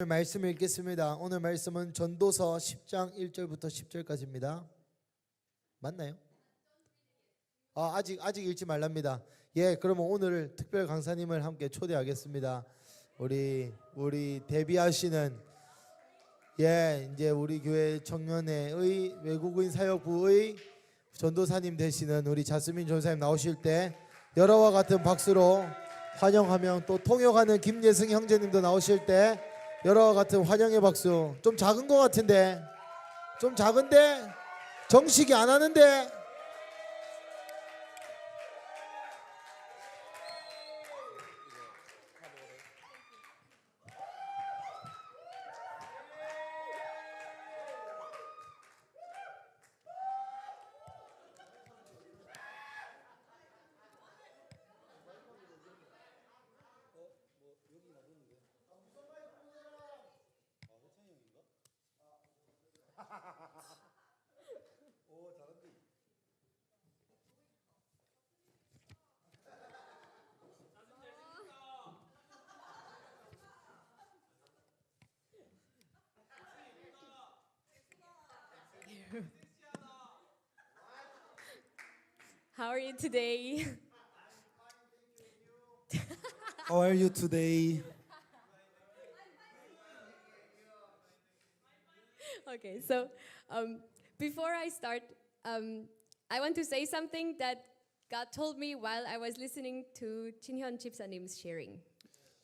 오늘 말씀을 읽겠습니다. 오늘 말씀은 전도서 10장 1절부터 10절까지입니다. 맞나요? 아직 읽지 말랍니다. 예, 그러면 오늘 특별 강사님을 함께 초대하겠습니다. 우리 데뷔하시는 이제 우리 교회 청년회의 외국인 사역부의 전도사님 되시는 우리 자스민 전사님 나오실 때 여러와 같은 박수로 환영하며, 또 통역하는 김예승 형제님도 나오실 때 여러와 같은 환영의 박수. 좀 작은 것 같은데, 좀 작은데 정식이 안 하는데. How are you today? How are you today? Okay, so before I start, I want to say something that God told me while I was listening to Chinhyun 집사님's sharing.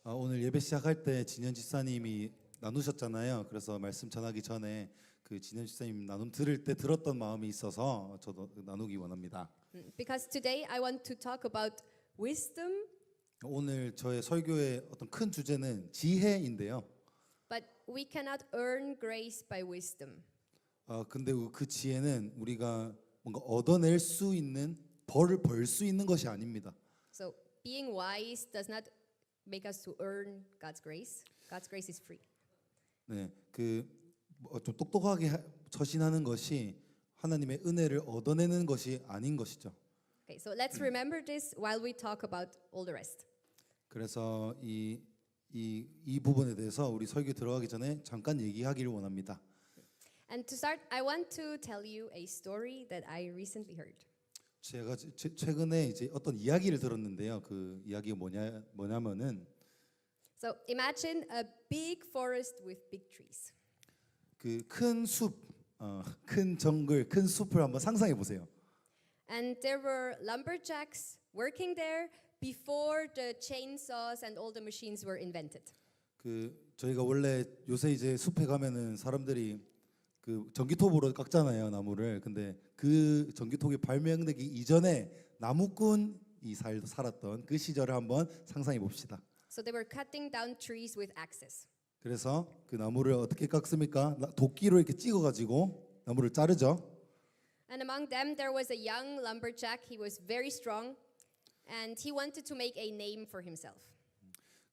오늘 예배 시작할 때 진현 집사님이 나누셨잖아요. 그래서 말씀 전하기 전에 그 진현 집사님 나눔 들을 때 들었던 마음이 있어서 저도 나누기 원합니다. Because today I want to talk about wisdom, 오늘 저의 설교의 어떤 큰 주제는 지혜인데요. but we cannot earn grace by wisdom. 근데 그 지혜는 우리가 뭔가 얻어낼 수 있는, 벌을 벌 수 있는 것이 아닙니다. So being wise does not make us to earn God's grace. God's grace is free. 네, 좀 똑똑하게 처신하는 것이 하나님의 은혜를 얻어내는 것이 아닌 것이죠. Okay, so let's remember this while we talk about all the rest. 그래서 이 부분에 대해서 우리 설교 들어가기 전에 잠깐 얘기하기를 원합니다. And to start, I want to tell you a story that I recently heard. 제가 최근에 이제 어떤 이야기를 들었는데요. 그 이야기가 뭐냐면은 So imagine a big forest with big trees. 그 큰 숲, 큰 정글, 큰 숲을 한번 상상해 보세요. And there were lumberjacks working there before the chainsaws and all the machines were invented. 저희가 원래 요새 이제 숲에 가면은 사람들이 그 전기톱으로 깎잖아요, 나무를. 근데 그 전기톱이 발명되기 이전에 나무꾼이 살았던 그 시절을 한번 상상해 봅시다. So they were cutting down trees with axes. 그래서 그 나무를 어떻게 깎습니까? 도끼로 이렇게 찍어가지고 나무를 자르죠. And among them there was a young lumberjack. He was very strong and he wanted to make a name for himself.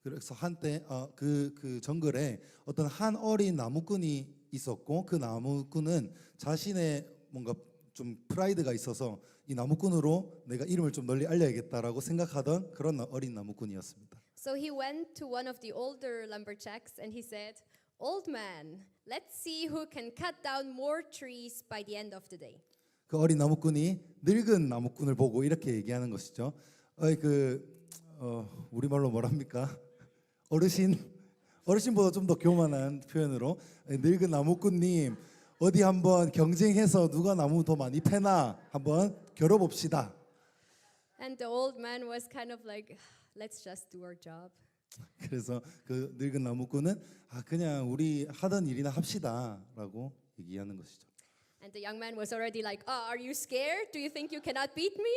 그래서 한때 그 정글에 어떤 한 어린 나무꾼이 있었고, 그 나무꾼은 자신의 뭔가 좀 프라이드가 있어서 이 나무꾼으로 내가 이름을 좀 널리 알려야겠다라고 생각하던 그런 어린 나무꾼이었습니다. So he went to one of the older lumberjacks and he said, "Old man, let's see who can cut down more trees by the end of the day." 그 어린 나무꾼이 늙은 나무꾼을 보고 이렇게 얘기하는 것이죠. 우리말로 뭐랍니까? 어르신보다 좀 더 교만한 표현으로, 늙은 나무꾼님, 어디 한번 경쟁해서 누가 나무 더 많이 패나 한번 겨뤄봅시다. And the old man was kind of like, "Let's just do our job." 그래서 그 늙은 나무꾼은 그냥 우리 하던 일이나 합시다라고 얘기하는 것이죠. And the young man was already like, "Oh, are you scared? Do you think you cannot beat me?"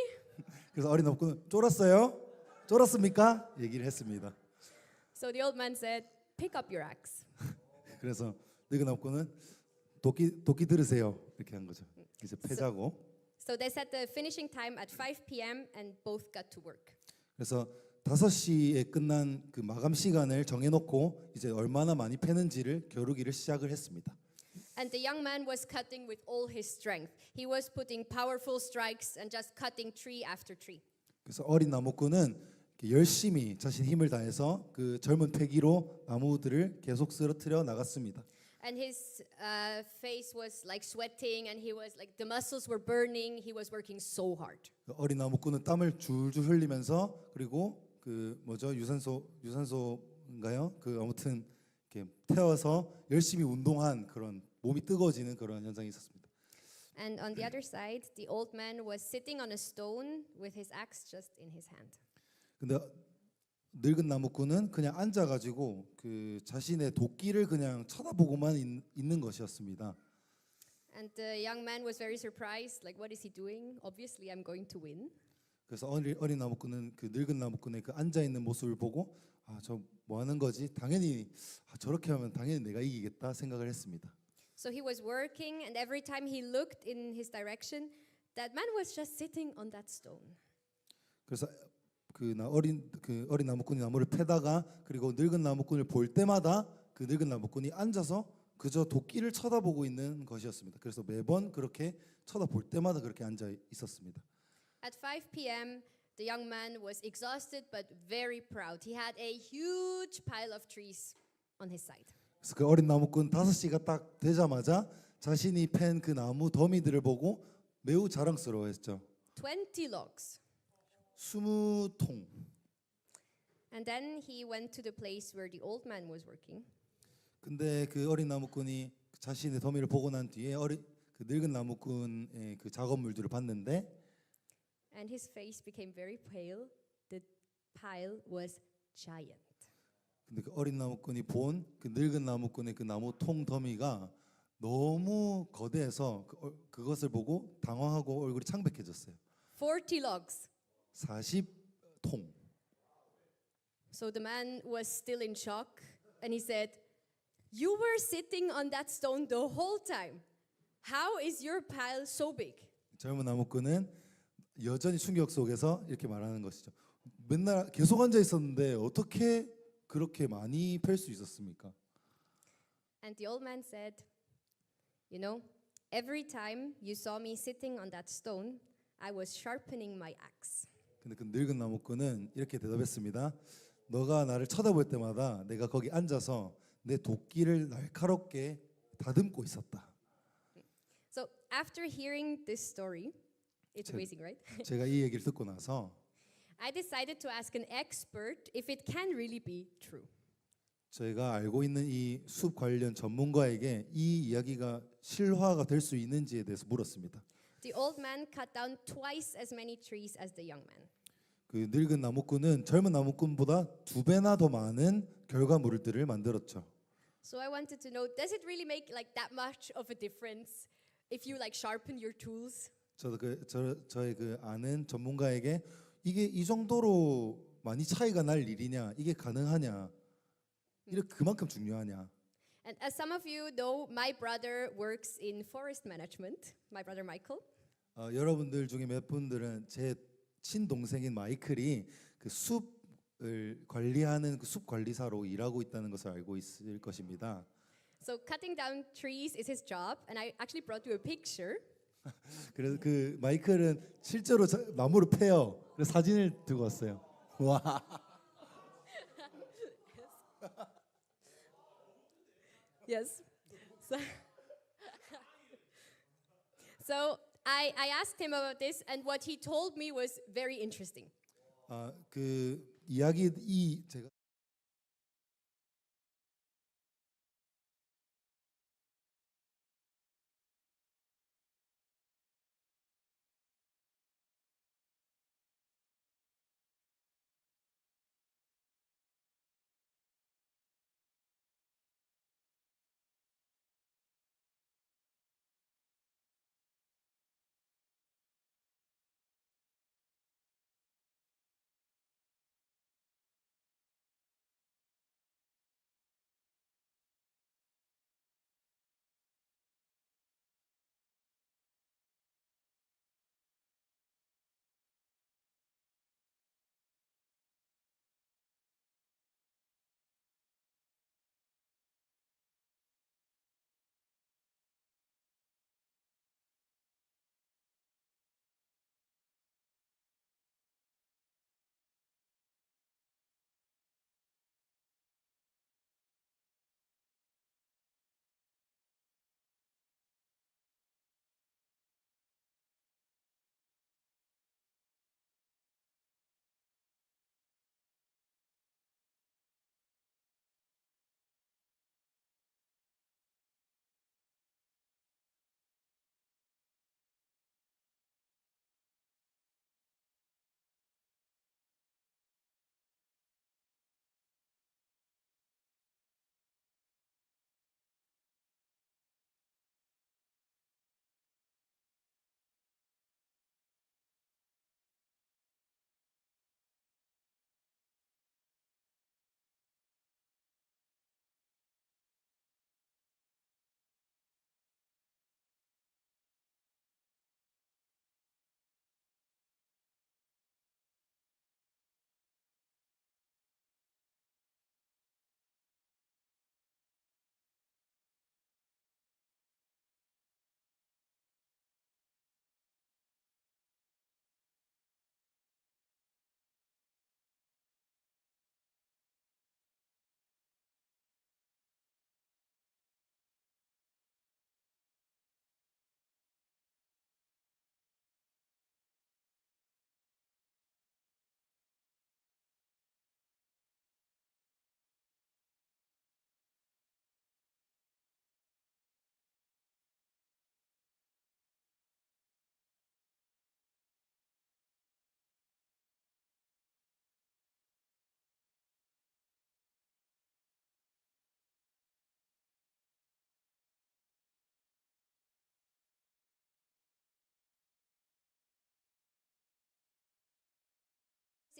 그래서 어린 나무꾼은 쫄았어요? 쫄았습니까? 얘기를 했습니다. So the old man said, "Pick up your axe." 그래서 늙은 나무꾼은 도끼 들으세요 이렇게 한 거죠. 이제 패자고. So they set the finishing time at 5 p.m. and both got to work. 그래서 5시에 끝난 그 마감 시간을 정해놓고 이제 얼마나 많이 패는지를 겨루기를 시작을 했습니다. And the young man was cutting with all his strength. He was putting powerful strikes and just cutting tree after tree. 그래서 어린 나무꾼은 열심히 자신 힘을 다해서 그 젊은 패기로 나무들을 계속 쓰러뜨려 나갔습니다. And his face was like sweating, and he was like the muscles were burning. He was working so hard. 그 어린 나무꾼은 땀을 줄줄 흘리면서 그리고 그 뭐죠 유산소인가요? 그 아무튼 이렇게 태워서 열심히 운동한 그런 몸이 뜨거워지는 그런 현상이 있었습니다. And on the other side, the old man was sitting on a stone with his axe just in his hand. 근데 늙은 나무꾼은 그냥 앉아가지고 그 자신의 도끼를 그냥 쳐다보고만 있는 것이었습니다. And the young man was very surprised, like, what is he doing? Obviously, I'm going to win. 그래서 어린 나무꾼은 그 늙은 나무꾼의 그 앉아 있는 모습을 보고 저 뭐 하는 거지? 당연히 저렇게 하면 당연히 내가 이기겠다 생각을 했습니다. So he was working, and every time he looked in his direction, that man was just sitting on that stone. 그래서 그 어린 나무꾼이 나무를 패다가 그리고 늙은 나무꾼을 볼 때마다 그 늙은 나무꾼이 앉아서 그저 도끼를 쳐다보고 있는 것이었습니다. 그래서 매번 그렇게 쳐다볼 때마다 그렇게 앉아 있었습니다. At 5 p.m., the young man was exhausted but very proud. He had a huge pile of trees on his side. 그래서 그 어린 나무꾼 5시가 딱 되자마자 자신이 팬 그 나무 더미들을 보고 매우 자랑스러워했죠. 20 logs. 20통. And then he went to the place where the old man was working. 근데 그 어린 나무꾼이 자신의 더미를 보고 난 뒤에 그 늙은 나무꾼의 그 작업물들을 봤는데 And his face became very pale. The pile was giant. 근데 그 어린 나무꾼이 본 그 늙은 나무꾼의 그 나무 통 더미가 너무 거대해서 그것을 보고 당황하고 얼굴이 창백해졌어요. 40 logs. 40통. So the man was still in shock, and he said, "You were sitting on that stone the whole time. How is your pile so big?" 젊은 나무꾼은 여전히 충격 속에서 이렇게 말하는 것이죠. 맨날 계속 앉아 있었는데 어떻게 그렇게 많이 펼 수 있었습니까? And the old man said, "You know, every time you saw me sitting on that stone, I was sharpening my axe." 근데 그 늙은 나무꾼은 이렇게 대답했습니다. 너가 나를 쳐다볼 때마다 내가 거기 앉아서 내 도끼를 날카롭게 다듬고 있었다. So after hearing this story, it's 제- amazing, right? 제가 이 얘기를 듣고 나서 I decided to ask an expert if it can really be true. 저희가 알고 있는 이 숲 관련 전문가에게 이 이야기가 실화가 될 수 있는지에 대해서 물었습니다. The old man cut down twice as many trees as the young man. 그 늙은 나무꾼은 젊은 나무꾼보다 2배나 더 많은 결과물들을 만들었죠. So I wanted to know, does it really make like that much of a difference if you like sharpen your tools? 저의 그 아는 전문가에게 이게 이 정도로 많이 차이가 날 일이냐, 이게 가능하냐, 이렇게 그만큼 중요하냐. And as some of you know, my brother works in forest management. My brother Michael. 여러분들 중에 몇 분들은 제 친동생인 마이클이 그 숲을 관리하는 그 숲 관리사로 일하고 있다는 것을 알고 있을 것입니다. So cutting down trees is his job, and I actually brought you a picture. 그래서 그 마이클은 실제로 나무를 패요. 그래서 사진을 들고 왔어요. 와. Yes. So, so I asked him about this, and what he told me was very interesting. 그 이야기 제가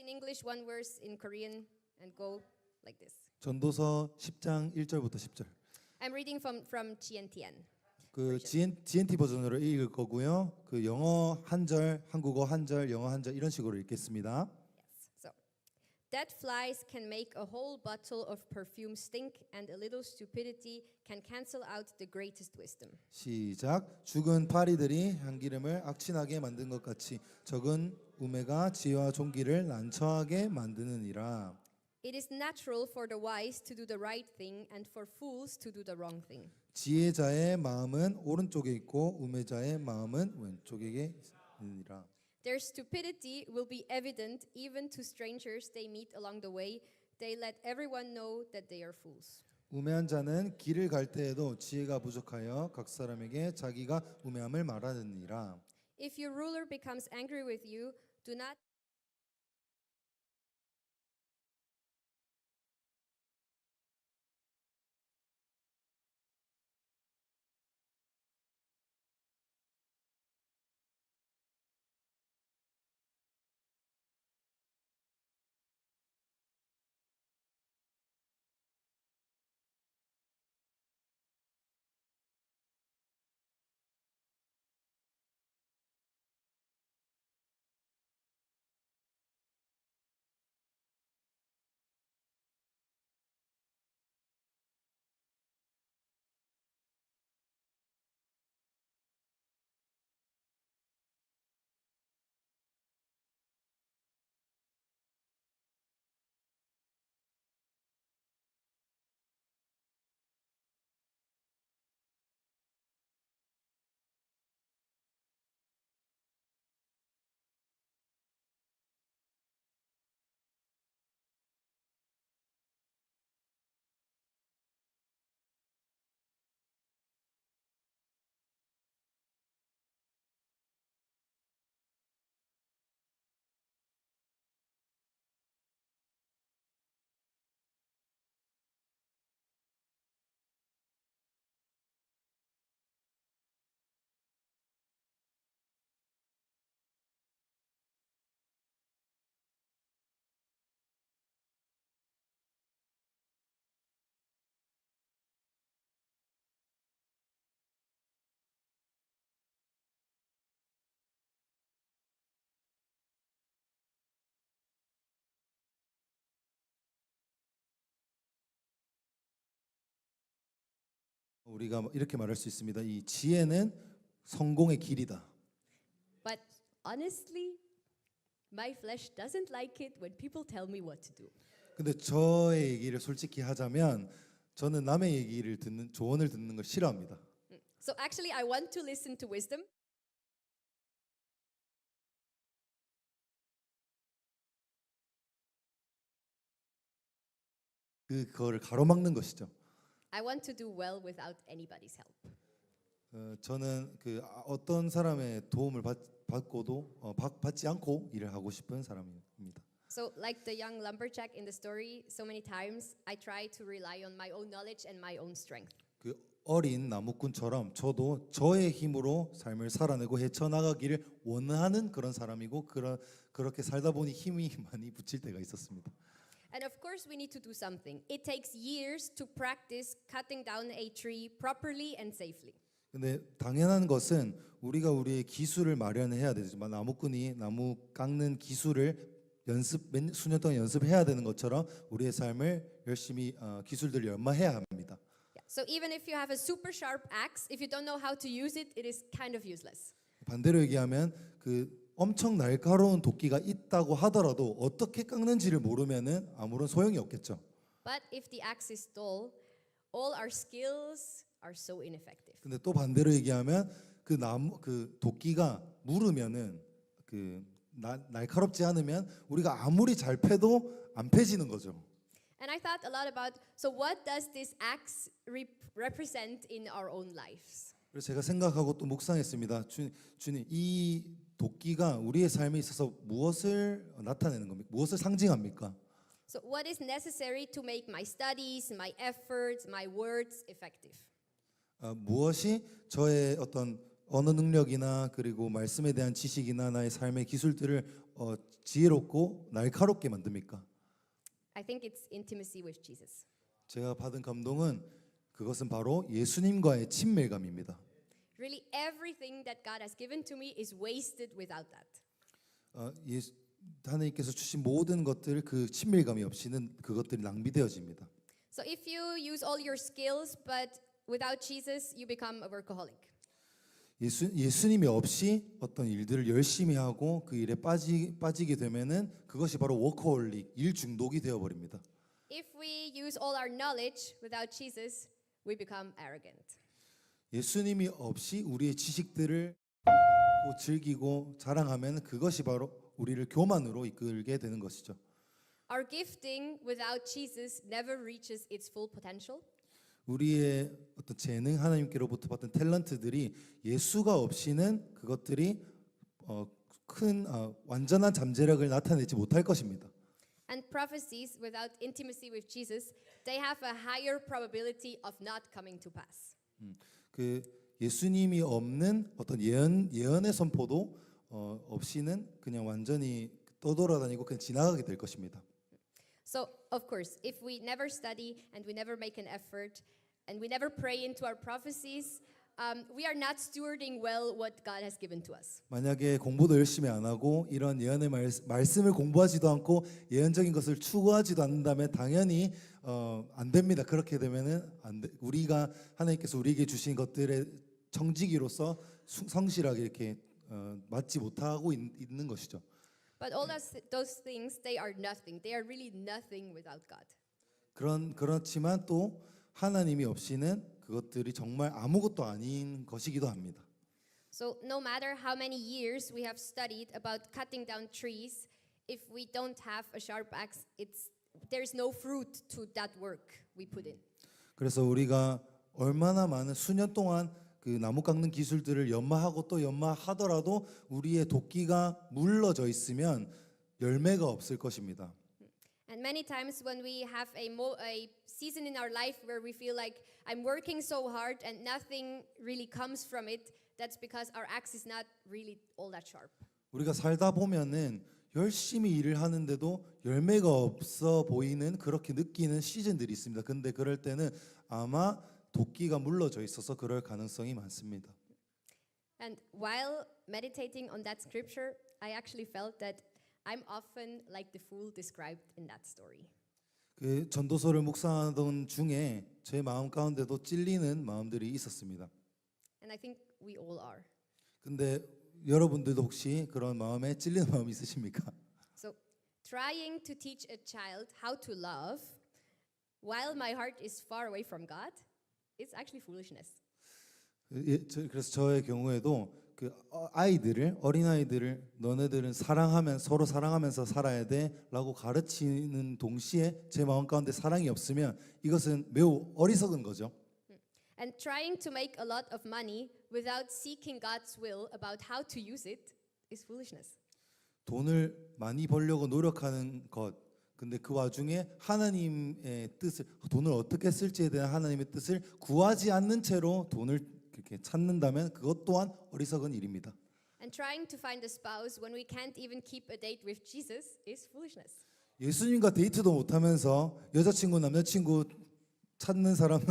in English, one verse in Korean, and go like this. 전도서 10장 1절부터 10절. I'm reading from GNTN. 그 GNT 버전으로 읽을 거고요. 그 영어 한 절, 한국어 한 절, 영어 한 절 이런 식으로 읽겠습니다. Yes. So, dead flies can make a whole bottle of perfume stink, and a little stupidity can cancel out the greatest wisdom. 시작. 죽은 파리들이 향기름을 악취나게 만든 것 같이 적은 우매가 지혜와 존귀를 난처하게 만드느니라. It is natural for the wise to do the right thing and for fools to do the wrong thing. 지혜자의 마음은 오른쪽에 있고 우매자의 마음은 왼쪽에 있느니라. Their stupidity will be evident even to strangers they meet along the way. They let everyone know that they are fools. 우매한 자는 길을 갈 때에도 지혜가 부족하여 각 사람에게 자기가 우매함을 말하느니라. If your ruler becomes angry with you, do not 우리가 이렇게 말할 수 있습니다. 이 지혜는 성공의 길이다. But honestly, my flesh doesn't like it when people tell me what to do. 근데 저의 얘기를 솔직히 하자면 저는 남의 얘기를 듣는 조언을 듣는 걸 싫어합니다. So actually, I want to listen to wisdom. 그거를 가로막는 것이죠. I want to do well without anybody's help. 저는 그 어떤 사람의 도움을 받고도 받지 않고 일을 하고 싶은 사람입니다. So, like the young lumberjack in the story, so many times I try to rely on my own knowledge and my own strength. 그 어린 나무꾼처럼 저도 저의 힘으로 삶을 살아내고 헤쳐나가기를 원하는 그런 사람이고 그렇게 살다 보니 힘이 많이 붙일 때가 있었습니다. And of course, we need to do something. It takes years to practice cutting down a tree properly and safely. 근데 당연한 것은 우리가 우리의 기술을 마련해야 되지만 나무꾼이 나무 깎는 기술을 수년 동안 연습해야 되는 것처럼 우리의 삶을 열심히 기술들을 연마해야 합니다. Yeah. So even if you have a super sharp axe, if you don't know how to use it, it is kind of useless. 반대로 얘기하면 그 엄청 날카로운 도끼가 있다고 하더라도 어떻게 깎는지를 모르면은 아무런 소용이 없겠죠. But if the axe is dull, all our skills are so ineffective. 근데 또 반대로 얘기하면 그 도끼가 무르면은 날카롭지 않으면 우리가 아무리 잘 패도 안 패지는 거죠. And I thought a lot about, so what does this axe represent in our own lives? 그래서 제가 생각하고 또 묵상했습니다. 주님, 이 도끼가 우리의 삶에 있어서 무엇을 나타내는 겁니까? 무엇을 상징합니까? So what is necessary to make my studies, my efforts, my words effective? 무엇이 저의 어떤 언어 능력이나 그리고 말씀에 대한 지식이나 나의 삶의 기술들을 지혜롭고 날카롭게 만듭니까? I think it's intimacy with Jesus. 제가 받은 감동은 그것은 바로 예수님과의 친밀감입니다. Really, everything that God has given to me is wasted without that. 하나님께서 주신 모든 것들 그 친밀감이 없이는 그것들이 낭비되어집니다. So if you use all your skills, but without Jesus, you become a workaholic. 예수님이 없이 어떤 일들을 열심히 하고 그 일에 빠지게 되면은 그것이 바로 워커홀릭, 일 중독이 되어 버립니다. If we use all our knowledge without Jesus, we become arrogant. 예수님이 없이 우리의 지식들을 즐기고 자랑하면 그것이 바로 우리를 교만으로 이끌게 되는 것이죠. Our gifting without Jesus never reaches its full potential. 우리의 어떤 재능 하나님께로부터 받은 탤런트들이 예수가 없이는 그것들이 큰 완전한 잠재력을 나타내지 못할 것입니다. And prophecies without intimacy with Jesus, they have a higher probability of not coming to pass. 그 예수님이 없는 어떤 예언의 선포도 없이는 그냥 완전히 떠돌아다니고 그냥 지나가게 될 것입니다. So, of course, if we never study and we never make an effort and we never pray into our prophecies, we are not stewarding well what God has given to us. 만약에 공부도 열심히 안 하고 이런 예언의 말씀을 공부하지도 않고 예언적인 것을 추구하지도 않는다면 당연히 안 됩니다. 그렇게 되면은 우리가 하나님께서 우리에게 주신 것들의 청지기로서 성실하게 이렇게 맞지 못하고 있는 것이죠. But all those things, they are nothing. They are really nothing without God. 그렇지만 또 하나님이 없이는 그것들이 정말 아무것도 아닌 것이기도 합니다. So no matter how many years we have studied about cutting down trees, if we don't have a sharp axe, there's no fruit to that work we put in. 그래서 우리가 얼마나 많은 수년 동안 그 나무 깎는 기술들을 연마하고 또 연마하더라도 우리의 도끼가 물러져 있으면 열매가 없을 것입니다. And many times when we have a season in our life where we feel like I'm working so hard and nothing really comes from it, that's because our axe is not really all that sharp. 우리가 살다 보면은 열심히 일을 하는데도 열매가 없어 보이는 그렇게 느끼는 시즌들이 있습니다. 근데 그럴 때는 아마 도끼가 물러져 있어서 그럴 가능성이 많습니다. And while meditating on that scripture, I actually felt that I'm often like the fool described in that story. 그 전도서를 묵상하던 중에 제 마음 가운데도 찔리는 마음들이 있었습니다. And I think we all are. 근데 여러분들도 혹시 그런 마음에 찔리는 마음 있으십니까? So, trying to teach a child how to love while my heart is far away from God, it's actually foolishness. 그래서 저의 경우에도 그 어린 아이들을 너네들은 서로 사랑하면서 살아야 돼라고 가르치는 동시에 제 마음 가운데 사랑이 없으면 이것은 매우 어리석은 거죠. And trying to make a lot of money without seeking God's will about how to use it is foolishness. 돈을 많이 벌려고 노력하는 것, 근데 그 와중에 하나님의 뜻을, 돈을 어떻게 쓸지에 대한 하나님의 뜻을 구하지 않는 채로 돈을 이렇게 찾는다면 그것 또한 어리석은 일입니다. And trying to find a spouse when we can't even keep a date with Jesus is foolishness. 예수님과 데이트도 못하면서 여자친구, 남자친구 찾는 사람은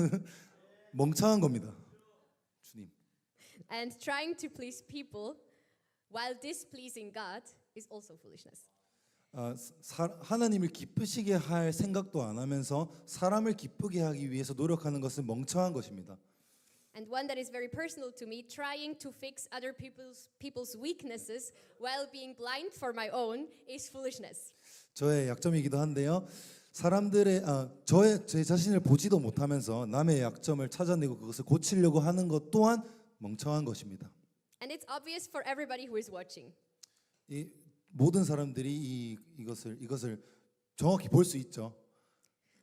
멍청한 겁니다. 주님. And trying to please people while displeasing God is also foolishness. 하나님을 기쁘시게 할 생각도 안 하면서 사람을 기쁘게 하기 위해서 노력하는 것은 멍청한 것입니다. And one that is very personal to me, trying to fix other people's weaknesses while being blind for my own is foolishness. 저의 약점이기도 한데요. 사람들의 제 자신을 보지도 못하면서 남의 약점을 찾아내고 그것을 고치려고 하는 것 또한 멍청한 것입니다. And it's obvious for everybody who is watching. 이 모든 사람들이 이것을 정확히 볼 수 있죠.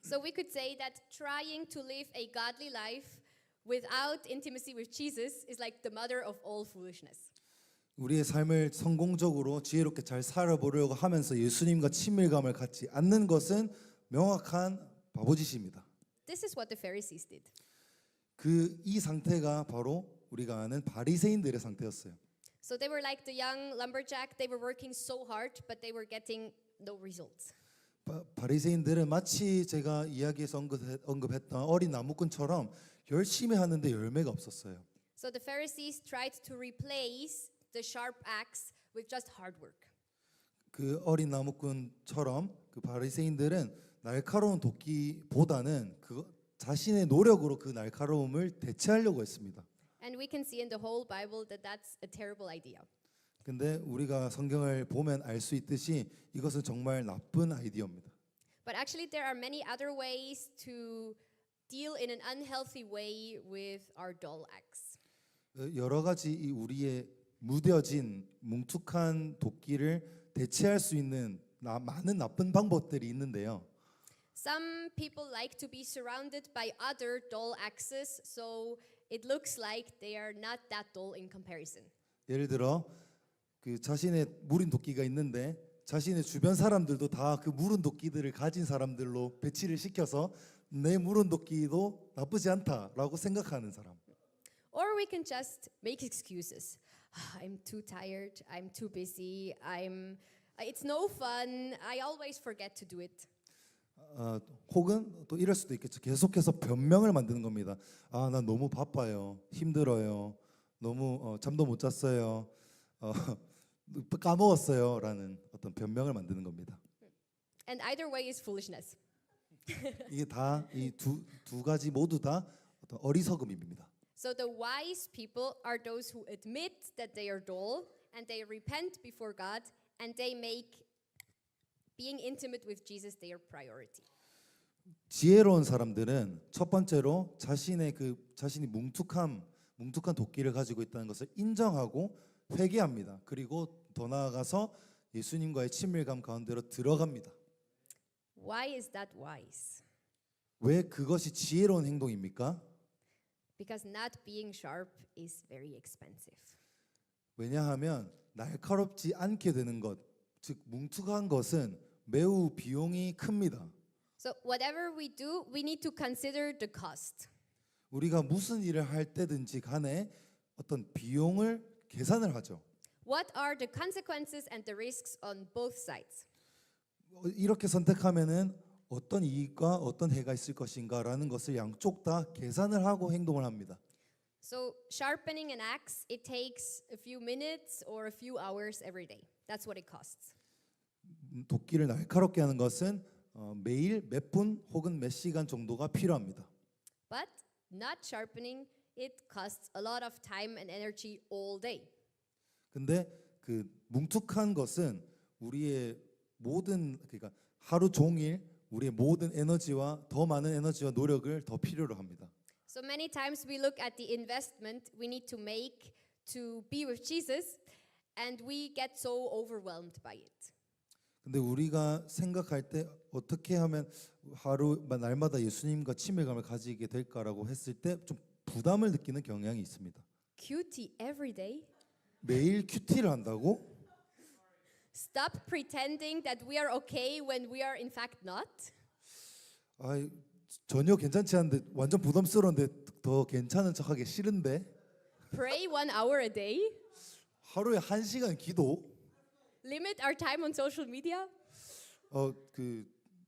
So we could say that trying to live a godly life without intimacy with Jesus is like the mother of all foolishness. 우리의 삶을 성공적으로 지혜롭게 잘 살아보려고 하면서 예수님과 친밀감을 갖지 않는 것은 명확한 바보짓입니다. This is what the Pharisees did. 이 상태가 바로 우리가 아는 바리새인들의 상태였어요. So they were like the young lumberjack. They were working so hard, but they were getting no results. 바리새인들은 마치 제가 이야기에서 언급했던 어린 나무꾼처럼 열심히 하는데 열매가 없었어요. So the Pharisees tried to replace the sharp axe with just hard work. 그 어린 나무꾼처럼 그 바리새인들은 날카로운 도끼보다는 그 자신의 노력으로 그 날카로움을 대체하려고 했습니다. And we can see in the whole Bible that that's a terrible idea. 근데 우리가 성경을 보면 알 수 있듯이 이것은 정말 나쁜 아이디어입니다. But actually there are many other ways to deal in an unhealthy way with our dull axe. 여러 가지 이 우리의 무뎌진 뭉툭한 도끼를 대체할 수 있는 많은 나쁜 방법들이 있는데요. Some people like to be surrounded by other dull axes, so it looks like they are not that dull in comparison. 예를 들어 그 자신의 무린 도끼가 있는데 자신의 주변 사람들도 다 그 무른 도끼들을 가진 사람들로 배치를 시켜서 내 무른 도끼도 나쁘지 않다라고 생각하는 사람. Or we can just make excuses. I'm too tired, I'm too busy, it's no fun, I always forget to do it. 혹은 또 이럴 수도 있겠죠. 계속해서 변명을 만드는 겁니다. 아, 난 너무 바빠요. 힘들어요. 너무 잠도 못 잤어요. 까먹었어요라는 어떤 변명을 만드는 겁니다. And either way is foolishness. 이게 다 이 두 가지 모두 다 어떤 어리석음입니다. So the wise people are those who admit that they are dull and they repent before God and they make being intimate with Jesus their priority. 지혜로운 사람들은 첫 번째로 자신이 뭉툭한 도끼를 가지고 있다는 것을 인정하고 회개합니다. 그리고 더 나아가서 예수님과의 친밀감 가운데로 들어갑니다. Why is that wise? 왜 그것이 지혜로운 행동입니까? Because not being sharp is very expensive. 왜냐하면 날카롭지 않게 되는 것, 즉 뭉툭한 것은 매우 비용이 큽니다. So whatever we do, we need to consider the cost. 우리가 무슨 일을 할 때든지 간에 어떤 비용을 계산을 하죠. What are the consequences and the risks on both sides? 이렇게 선택하면은 어떤 이익과 어떤 해가 있을 것인가라는 것을 양쪽 다 계산을 하고 행동을 합니다. So sharpening an axe, it takes a few minutes or a few hours every day. That's what it costs. 도끼를 날카롭게 하는 것은 매일 몇 분 혹은 몇 시간 정도가 필요합니다. But not sharpening, it costs a lot of time and energy all day. 근데 그 뭉툭한 것은 우리의 그러니까 하루 종일 우리의 모든 에너지와 더 많은 에너지와 노력을 더 필요로 합니다. So many times we look at the investment we need to make to be with Jesus and we get so overwhelmed by it. 근데 우리가 생각할 때 어떻게 하면 날마다 예수님과 친밀감을 가지게 될까라고 했을 때 좀 부담을 느끼는 경향이 있습니다. QT every day? 매일 큐티를 한다고? Stop pretending that we are okay when we are in fact not? 전혀 괜찮지 않은데 완전 부담스러운데 더 괜찮은 척하기 싫은데 Pray 1 hour a day? 하루에 1시간 기도 Limit our time on social media? 그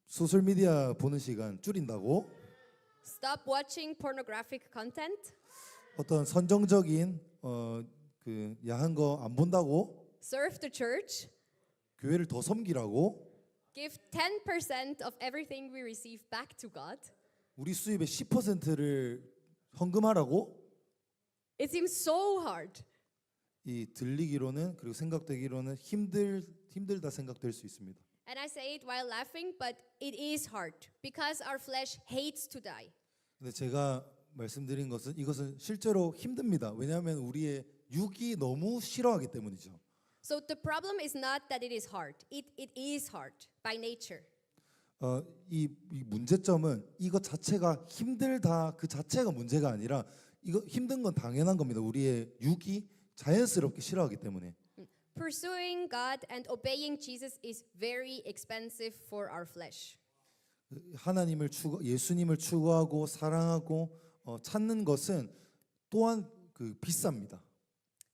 소셜 미디어 보는 시간 줄인다고? Stop watching pornographic content? 어떤 선정적인 그 야한 거 안 본다고? Serve the church? 교회를 더 섬기라고? Give 10% of everything we receive back to God? 우리 수입의 10%를 헌금하라고? It seems so hard. 이 들리기로는 그리고 생각되기로는 힘들다 생각될 수 있습니다. And I say it while laughing, but it is hard because our flesh hates to die. 근데 제가 말씀드린 것은 이것은 실제로 힘듭니다. 왜냐하면 우리의 육이 너무 싫어하기 때문이죠. So the problem is not that it is hard. It is hard by nature. 이 문제점은 이것 자체가 힘들다 그 자체가 문제가 아니라 이거 힘든 건 당연한 겁니다. 우리의 육이 자연스럽게 싫어하기 때문에. Pursuing God and obeying Jesus is very expensive for our flesh. 예수님을 추구하고 사랑하고 찾는 것은 또한 그 비쌉니다.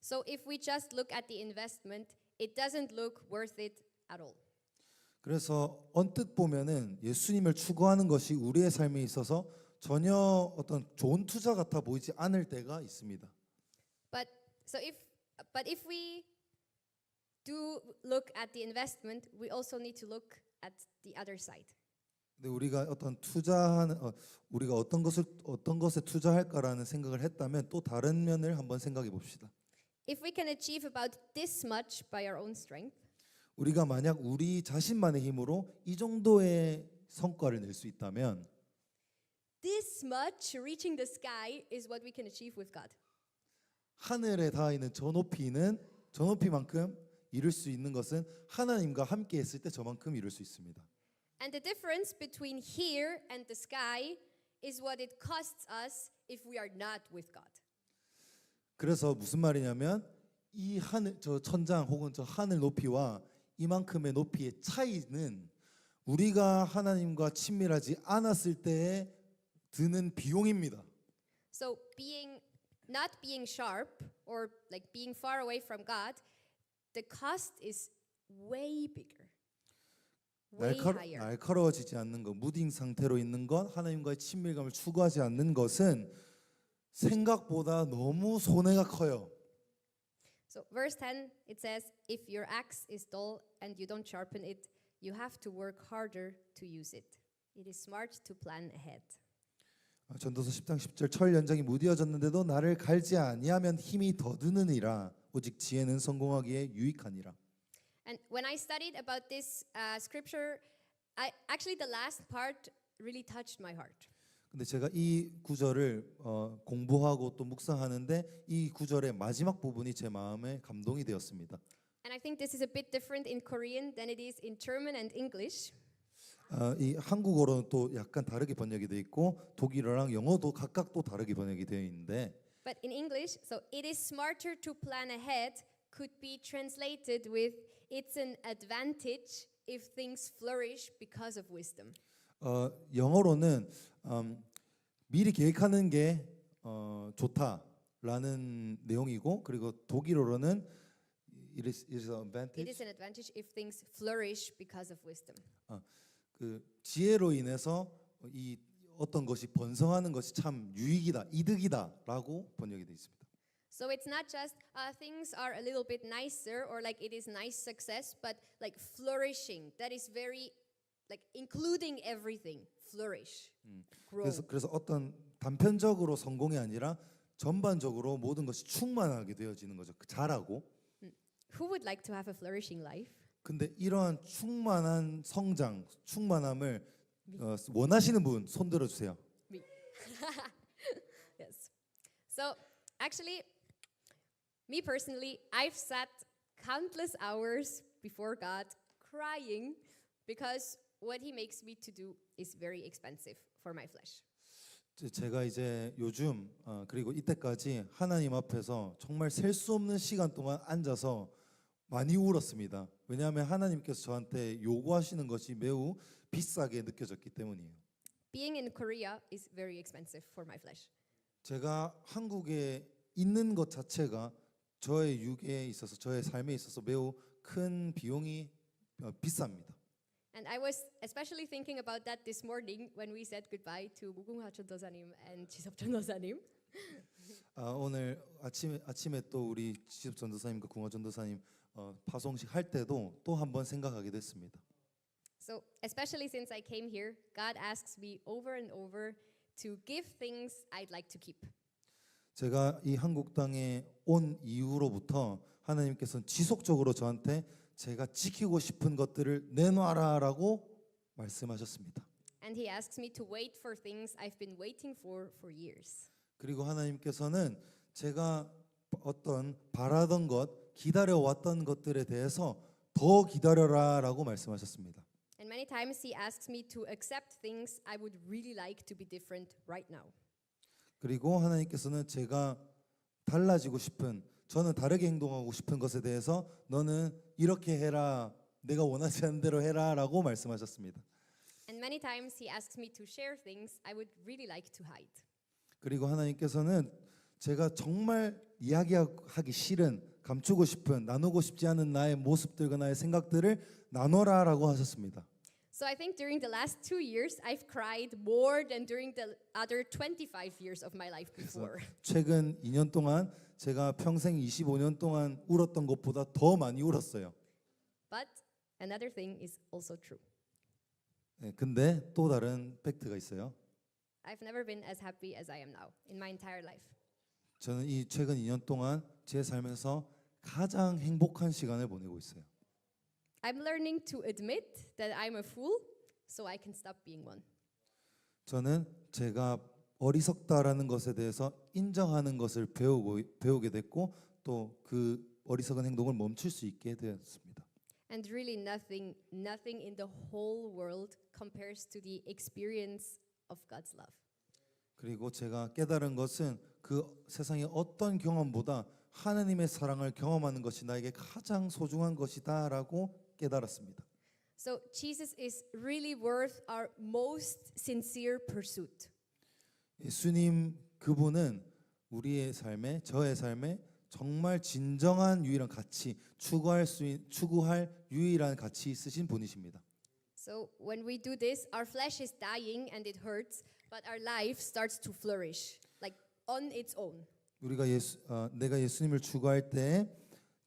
So if we just look at the investment, it doesn't look worth it at all. 그래서 언뜻 보면은 예수님을 추구하는 것이 우리의 삶에 있어서 전혀 어떤 좋은 투자 같아 보이지 않을 때가 있습니다. But if we do look at the investment, we also need to look at the other side. 근데 우리가 어떤 투자하는 우리가 어떤 것에 투자할까라는 생각을 했다면 또 다른 면을 한번 생각해 봅시다. If we can achieve about this much by our own strength, 우리가 만약 우리 자신만의 힘으로 이 정도의 성과를 낼 수 있다면 this much reaching the sky is what we can achieve with God. 하늘에 닿아 있는 저 높이만큼 이룰 수 있는 것은 하나님과 함께 했을 때 저만큼 이룰 수 있습니다. And the difference between here and the sky is what it costs us if we are not with God. 그래서 무슨 말이냐면 이 하늘 저 천장 혹은 저 하늘 높이와 이만큼의 높이의 차이는 우리가 하나님과 친밀하지 않았을 때에 드는 비용입니다. So not being sharp or like being far away from God, the cost is way bigger. Way higher. 날카로워지지 않는 것, 무딘 상태로 있는 것, 하나님과의 친밀감을 추구하지 않는 것은 생각보다 너무 손해가 커요. So verse 10 it says, if your axe is dull and you don't sharpen it, you have to work harder to use it. It is smart to plan ahead. 전도서 10장 10절 철 연장이 무디어졌는데도 나를 갈지 아니하면 힘이 더 드느니라 오직 지혜는 성공하기에 유익하니라. And when I studied about this scripture, actually the last part really touched my heart. 근데 제가 이 구절을 공부하고 또 묵상하는데 이 구절의 마지막 부분이 제 마음에 감동이 되었습니다. And I think this is a bit different in Korean than it is in German and English. 이 한국어로는 또 약간 다르게 번역이 되어 있고 독일어랑 영어도 각각 또 다르게 번역이 되어 있는데 But in English, so it is smarter to plan ahead could be translated with it's an advantage if things flourish because of wisdom. 영어로는 미리 계획하는 게 좋다라는 내용이고 그리고 독일어로는 it is an advantage. It is an advantage if things flourish because of wisdom. 그 지혜로 인해서 이 어떤 것이 번성하는 것이 참 유익이다, 이득이다라고 번역이 되어 있습니다. So it's not just things are a little bit nicer or like it is nice success, but like flourishing. That is very like including everything. Flourish, grow. 그래서 어떤 단편적으로 성공이 아니라 전반적으로 모든 것이 충만하게 되어지는 거죠. 자라고. Who would like to have a flourishing life? 근데 이러한 충만한 성장, 충만함을 원하시는 분 손 들어 주세요. Me. Yes. So actually, me personally, I've sat countless hours before God crying because what He makes me to do is very expensive for my flesh. 제가 이제 요즘 그리고 이때까지 하나님 앞에서 정말 셀 수 없는 시간 동안 앉아서 많이 울었습니다. 왜냐하면 하나님께서 저한테 요구하시는 것이 매우 비싸게 느껴졌기 때문이에요. Being in Korea is very expensive for my flesh. 제가 한국에 있는 것 자체가 저의 육에 있어서 저의 삶에 있어서 매우 큰 비용이 비쌉니다. And I was especially thinking about that this morning when we said goodbye to 무궁화 전도사님 and 지섭 전도사님. 오늘 아침에 또 우리 지섭 전도사님과 궁화 전도사님 파송식 할 때도 또 한 번 생각하게 됐습니다. So especially since I came here, God asks me over and over to give things I'd like to keep. 제가 이 한국 땅에 온 이후로부터 하나님께서는 지속적으로 저한테 제가 지키고 싶은 것들을 내놔라라고 말씀하셨습니다. And He asks me to wait for things I've been waiting for years. 그리고 하나님께서는 제가 어떤 바라던 것, 기다려왔던 것들에 대해서 더 기다려라라고 말씀하셨습니다. And many times He asks me to accept things I would really like to be different right now. 그리고 하나님께서는 제가 달라지고 싶은 저는 다르게 행동하고 싶은 것에 대해서 너는 이렇게 해라 내가 원하지 않는 대로 해라라고 말씀하셨습니다. And many times He asks me to share things I would really like to hide. 그리고 하나님께서는 제가 정말 이야기하기 싫은, 감추고 싶은, 나누고 싶지 않은 나의 모습들과 나의 생각들을 나눠라라고 하셨습니다. So I think during the last 2 years, I've cried more than during the other 25 years of my life before. 최근 2년 동안 제가 평생 25년 동안 울었던 것보다 더 많이 울었어요. But another thing is also true. 네, 근데 또 다른 팩트가 있어요. I've never been as happy as I am now in my entire life. 저는 이 최근 2년 동안 제 삶에서 가장 행복한 시간을 보내고 있어요. I'm learning to admit that I'm a fool so I can stop being one. 저는 제가 어리석다라는 것에 대해서 인정하는 것을 배우게 됐고 또 그 어리석은 행동을 멈출 수 있게 되었습니다. And really nothing in the whole world compares to the experience of God's love. 그리고 제가 깨달은 것은 그 세상의 어떤 경험보다 하나님의 사랑을 경험하는 것이 나에게 가장 소중한 것이다라고 깨달았습니다. So Jesus is really worth our most sincere pursuit. 예수님 그분은 우리의 삶에, 저의 삶에 정말 진정한 유일한 가치, 추구할 유일한 가치 있으신 분이십니다. So when we do this, our flesh is dying and it hurts, but our life starts to flourish, like on its own. 내가 예수님을 추구할 때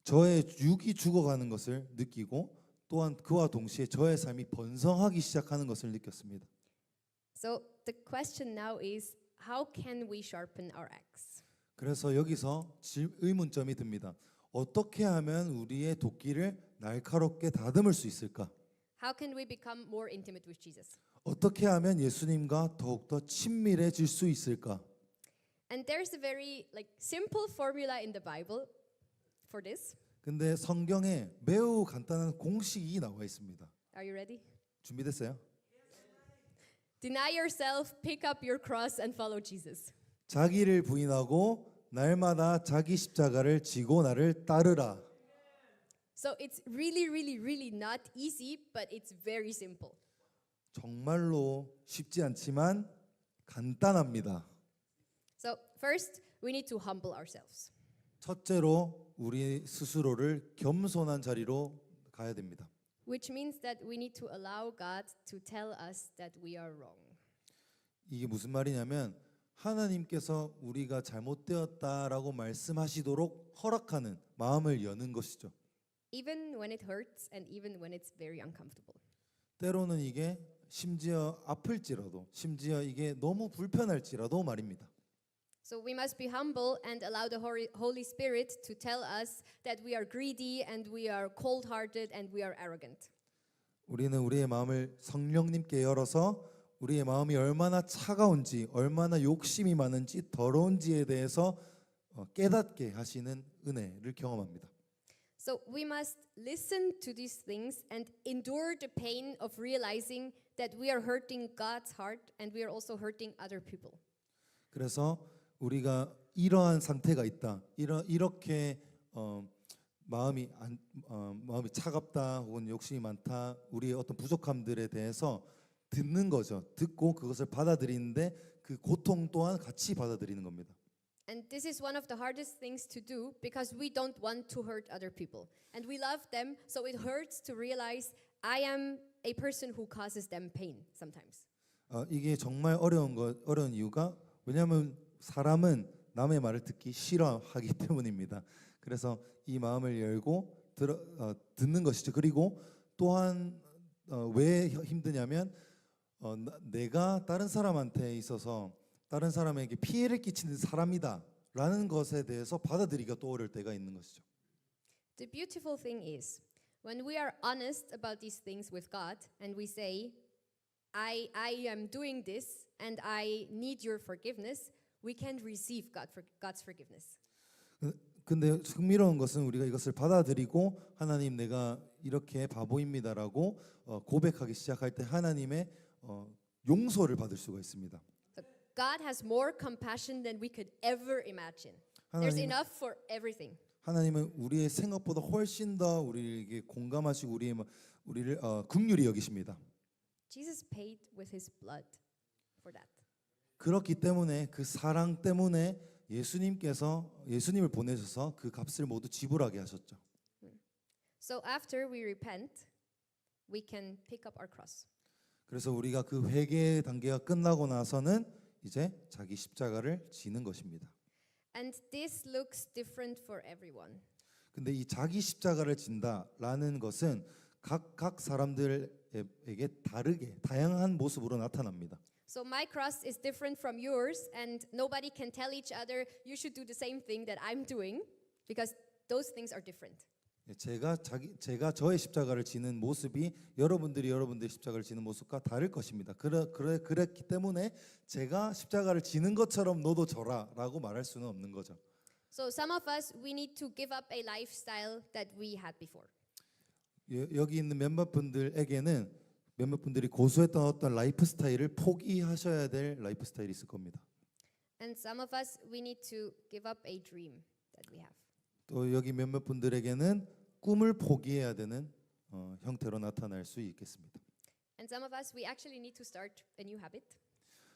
저의 육이 죽어가는 것을 느끼고 또한 그와 동시에 저의 삶이 번성하기 시작하는 것을 느꼈습니다. So the question now is, how can we sharpen our axe? 그래서 여기서 의문점이 듭니다. 어떻게 하면 우리의 도끼를 날카롭게 다듬을 수 있을까? How can we become more intimate with Jesus? 어떻게 하면 예수님과 더욱더 친밀해질 수 있을까? And there's a very simple formula in the Bible for this. 근데 성경에 매우 간단한 공식이 나와 있습니다. Are you ready? 준비됐어요? Deny yourself, pick up your cross and follow Jesus. 자기를 부인하고 날마다 자기 십자가를 지고 나를 따르라. So it's really not easy, but it's very simple. 정말로 쉽지 않지만 간단합니다. So first, we need to humble ourselves. 첫째로 우리 스스로를 겸손한 자리로 가야 됩니다. Which means that we need to allow God to tell us that we are wrong. 이게 무슨 말이냐면 하나님께서 우리가 잘못되었다라고 말씀하시도록 허락하는 마음을 여는 것이죠. Even when it hurts and even when it's very uncomfortable. 때로는 이게 심지어 아플지라도 심지어 이게 너무 불편할지라도 말입니다. So we must be humble and allow the Holy Spirit to tell us that we are greedy and we are cold-hearted and we are arrogant. 우리는 우리의 마음을 성령님께 열어서 우리의 마음이 얼마나 차가운지, 얼마나 욕심이 많은지, 더러운지에 대해서 깨닫게 하시는 은혜를 경험합니다. So we must listen to these things and endure the pain of realizing that we are hurting God's heart and we are also hurting other people. 그래서 우리가 이러한 상태가 있다. 이렇게 마음이 차갑다 혹은 욕심이 많다. 우리의 어떤 부족함들에 대해서 듣는 거죠. 듣고 그것을 받아들이는데 그 고통 또한 같이 받아들이는 겁니다. And this is one of the hardest things to do because we don't want to hurt other people. And we love them, so it hurts to realize I am a person who causes them pain sometimes. 이게 정말 어려운 이유가 왜냐하면 사람은 남의 말을 듣기 싫어하기 때문입니다. 그래서 이 마음을 열고 듣는 것이죠. 그리고 또한 왜 힘드냐면 내가 다른 사람한테 있어서 다른 사람에게 피해를 끼치는 사람이다라는 것에 대해서 받아들이기가 또 어려울 때가 있는 것이죠. The beautiful thing is when we are honest about these things with God and we say, I am doing this and I need your forgiveness, we can receive God's forgiveness. 근데 흥미로운 것은 우리가 이것을 받아들이고 하나님 내가 이렇게 바보입니다라고 고백하기 시작할 때 하나님의 용서를 받을 수가 있습니다. So God has more compassion than we could ever imagine. There's enough for everything. 하나님은 우리의 생각보다 훨씬 더 우리에게 공감하시고 우리를 긍휼히 여기십니다. Jesus paid with his blood for that. 그렇기 때문에 그 사랑 때문에 예수님을 보내셔서 그 값을 모두 지불하게 하셨죠. So after we repent, we can pick up our cross. 그래서 우리가 그 회개 단계가 끝나고 나서는 이제 자기 십자가를 지는 것입니다. And this looks different for everyone. 근데 이 자기 십자가를 진다라는 것은 각 사람들에게 다르게 다양한 모습으로 나타납니다. So my cross is different from yours, and nobody can tell each other you should do the same thing that I'm doing, because those things are different. 제가 저의 십자가를 지는 모습이 여러분들의 십자가를 지는 모습과 다를 것입니다. 그랬기 때문에 제가 십자가를 지는 것처럼 너도 져라라고 말할 수는 없는 거죠. So some of us, we need to give up a lifestyle that we had before. 여기 있는 몇몇 분들이 고수했던 어떤 라이프 스타일을 포기하셔야 될 라이프 스타일이 있을 겁니다. And some of us, we need to give up a dream that we have. 또 여기 몇몇 분들에게는 꿈을 포기해야 되는 형태로 나타날 수 있겠습니다. And some of us, we actually need to start a new habit.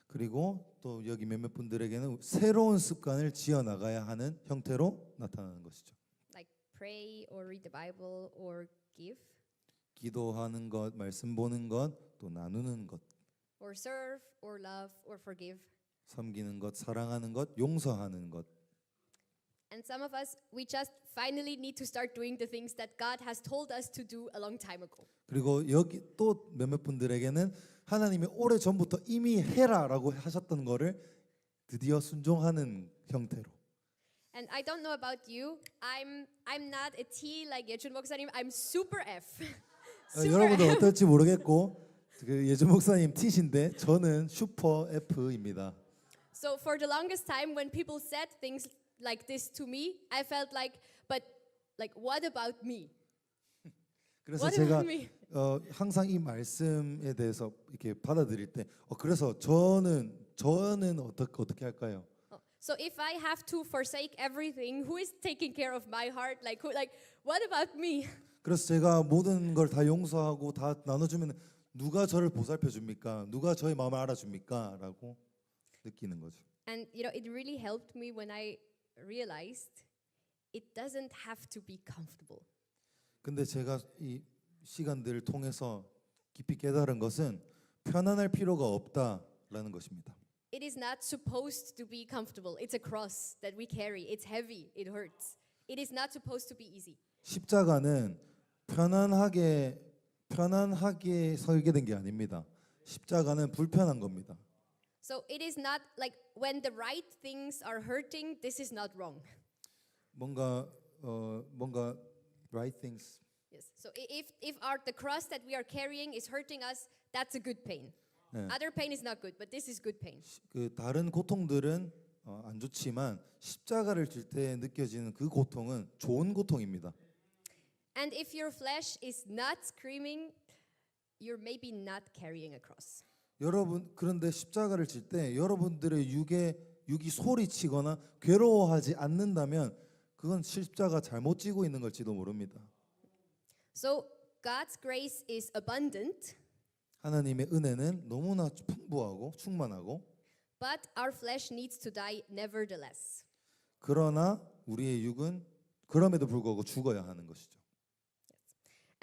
그리고 또 여기 몇몇 분들에게는 새로운 습관을 지어 나가야 하는 형태로 나타나는 것이죠. Like pray or read the Bible or give 기도하는 것, 말씀 보는 것, 또 나누는 것, or serve or love or forgive. 섬기는 것, 사랑하는 것, 용서하는 것. And some of us, we just finally need to start doing the things that God has told us to do a long time ago. 그리고 여기 또 몇몇 분들에게는 하나님이 오래 전부터 이미 해라라고 하셨던 거를 드디어 순종하는 형태로. And I don't know about you, I'm not a T like 예준 목사님. I'm super F. Super 여러분들 F. 어떨지 모르겠고 그 예준 목사님 T신데 저는 슈퍼 F입니다. So for the longest time, when people said things like this to me, I felt like, but like, what about me? 그래서 What 제가 about me? 항상 이 말씀에 대해서 이렇게 받아들일 때 그래서 저는 어떻게 할까요? So if I have to forsake everything, who is taking care of my heart? Like what about me? 그래서 제가 모든 걸 다 용서하고 다 나눠주면 누가 저를 보살펴 줍니까? 누가 저의 마음을 알아줍니까? 라고 느끼는 거죠. And it really helped me when I realized it doesn't have to be comfortable. 근데 제가 이 시간들을 통해서 깊이 깨달은 것은 편안할 필요가 없다라는 것입니다. It is not supposed to be comfortable. It's a cross that we carry. It's heavy. It hurts. It is not supposed to be easy. 십자가는 편안하게 설계된 게 아닙니다. 십자가는 불편한 겁니다. So it is not like when the right things are hurting, this is not wrong. 뭔가 right things. Yes. So if the cross that we are carrying is hurting us, that's a good pain. 네. Other pain is not good, but this is good pain. 그 다른 고통들은 안 좋지만 십자가를 질 때 느껴지는 그 고통은 좋은 고통입니다. And if your flesh is not screaming, you're maybe not carrying a cross. 여러분 그런데 십자가를 질 때 여러분들의 육이 소리치거나 괴로워하지 않는다면 그건 십자가 잘못 지고 있는 걸지도 모릅니다. So God's grace is abundant, 하나님의 은혜는 너무나 풍부하고 충만하고 but our flesh needs to die nevertheless. 그러나 우리의 육은 그럼에도 불구하고 죽어야 하는 것이죠.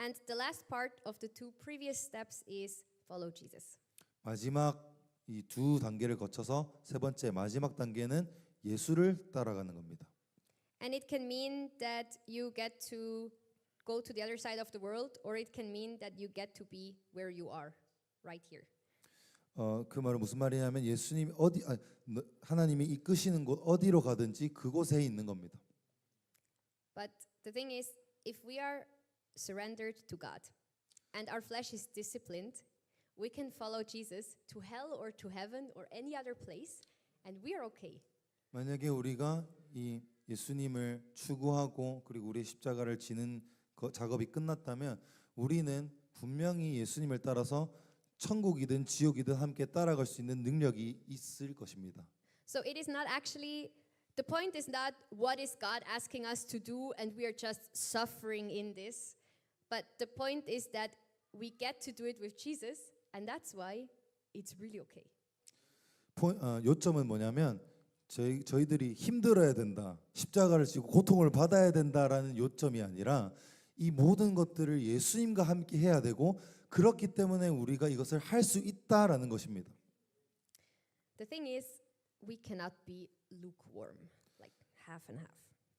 And the last part of the two previous steps is follow Jesus. 마지막 이 두 단계를 거쳐서 세 번째 마지막 단계는 예수를 따라가는 겁니다. And it can mean that you get to go to the other side of the world, or it can mean that you get to be where you are, right here. 그 말은 무슨 말이냐면 예수님이 하나님이 이끄시는 곳 어디로 가든지 그곳에 있는 겁니다. But the thing is, if we are surrendered to God and our flesh is disciplined, we can follow Jesus to hell or to heaven or any other place, and we are okay. 만약에 우리가 이 예수님을 추구하고 그리고 우리의 십자가를 지는 작업이 끝났다면 우리는 분명히 예수님을 따라서 천국이든 지옥이든 함께 따라갈 수 있는 능력이 있을 것입니다. So it is not actually, the point is not what is God asking us to do and we are just suffering in this, but the point is that we get to do it with Jesus, and that's why it's really okay. 요점은 뭐냐면 저희들이 힘들어야 된다, 십자가를 지고 고통을 받아야 된다라는 요점이 아니라 이 모든 것들을 예수님과 함께 해야 되고 그렇기 때문에 우리가 이것을 할 수 있다라는 것입니다. The thing is, we cannot be lukewarm, like half and half.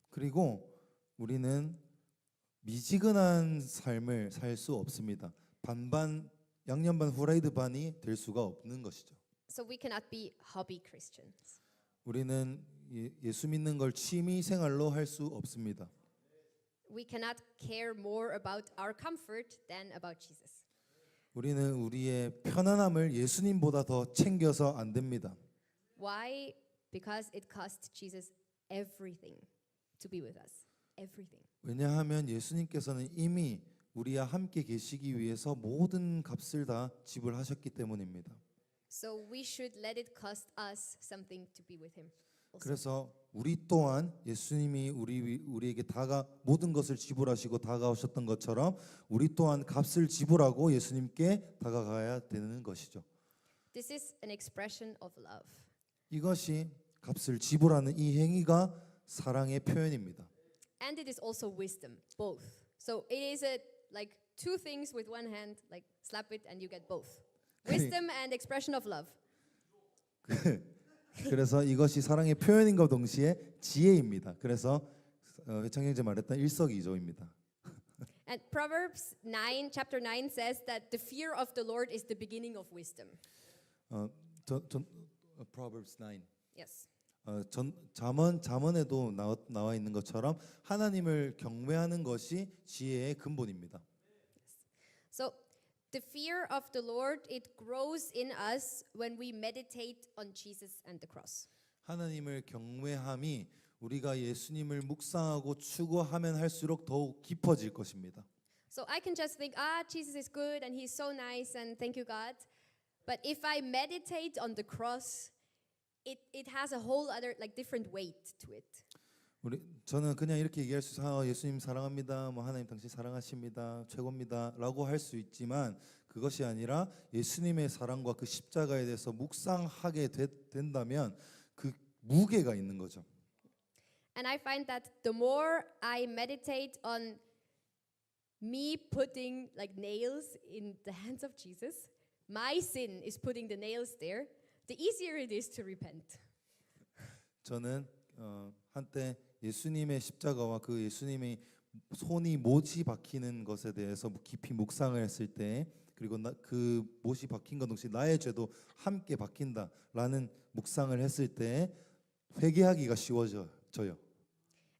그리고 우리는 미지근한 삶을 살 수 없습니다. 반반 양념 반 후라이드 반이 될 수가 없는 것이죠. So we cannot be hobby Christians. 우리는 예수 믿는 걸 취미 생활로 할 수 없습니다. We cannot care more about our comfort than about Jesus. 우리는 우리의 편안함을 예수님보다 더 챙겨서 안 됩니다. Why? Because it cost Jesus everything to be with us. Everything. 왜냐하면 예수님께서는 이미 우리와 함께 계시기 위해서 모든 값을 다 지불하셨기 때문입니다. So we should let it cost us something to be with him. also. 그래서 우리 또한 예수님이 우리에게 모든 것을 지불하시고 다가오셨던 것처럼 우리 또한 값을 지불하고 예수님께 다가가야 되는 것이죠. This is an expression of love. 이것이 값을 지불하는 이 행위가 사랑의 표현입니다. And it is also wisdom, both. So it is like two things with one hand, like slap it and you get both. Wisdom and expression of love. 그래서 이것이 사랑의 표현인과 동시에 지혜입니다. 그래서 회창 형제 말했던 일석이조입니다. And Proverbs 9, chapter 9 says that the fear of the Lord is the beginning of wisdom. Proverbs 9. Yes. 잠언에도 나와 있는 것처럼 하나님을 경외하는 것이 지혜의 근본입니다. So the fear of the Lord, it grows in us when we meditate on Jesus and the cross. 하나님을 경외함이 우리가 예수님을 묵상하고 추구하면 할수록 더욱 깊어질 것입니다. So I can just think, Jesus is good and he's so nice and thank you God. But if I meditate on the cross, it has a whole other like different weight to it. 저는 그냥 이렇게 얘기할 수 있어요. 예수님 사랑합니다. 뭐 하나님 당신 사랑하십니다. 최고입니다라고 할 수 있지만 그것이 아니라 예수님의 사랑과 그 십자가에 대해서 묵상하게 된다면 그 무게가 있는 거죠. And I find that the more I meditate on me putting like nails in the hands of Jesus, my sin is putting the nails there, the easier it is to repent. 저는 한때 예수님의 십자가와 그 예수님의 손이 못이 박히는 것에 대해서 깊이 묵상을 했을 때 그리고 그 못이 박힌 것 동시에 나의 죄도 함께 박힌다라는 묵상을 했을 때 회개하기가 쉬워져요.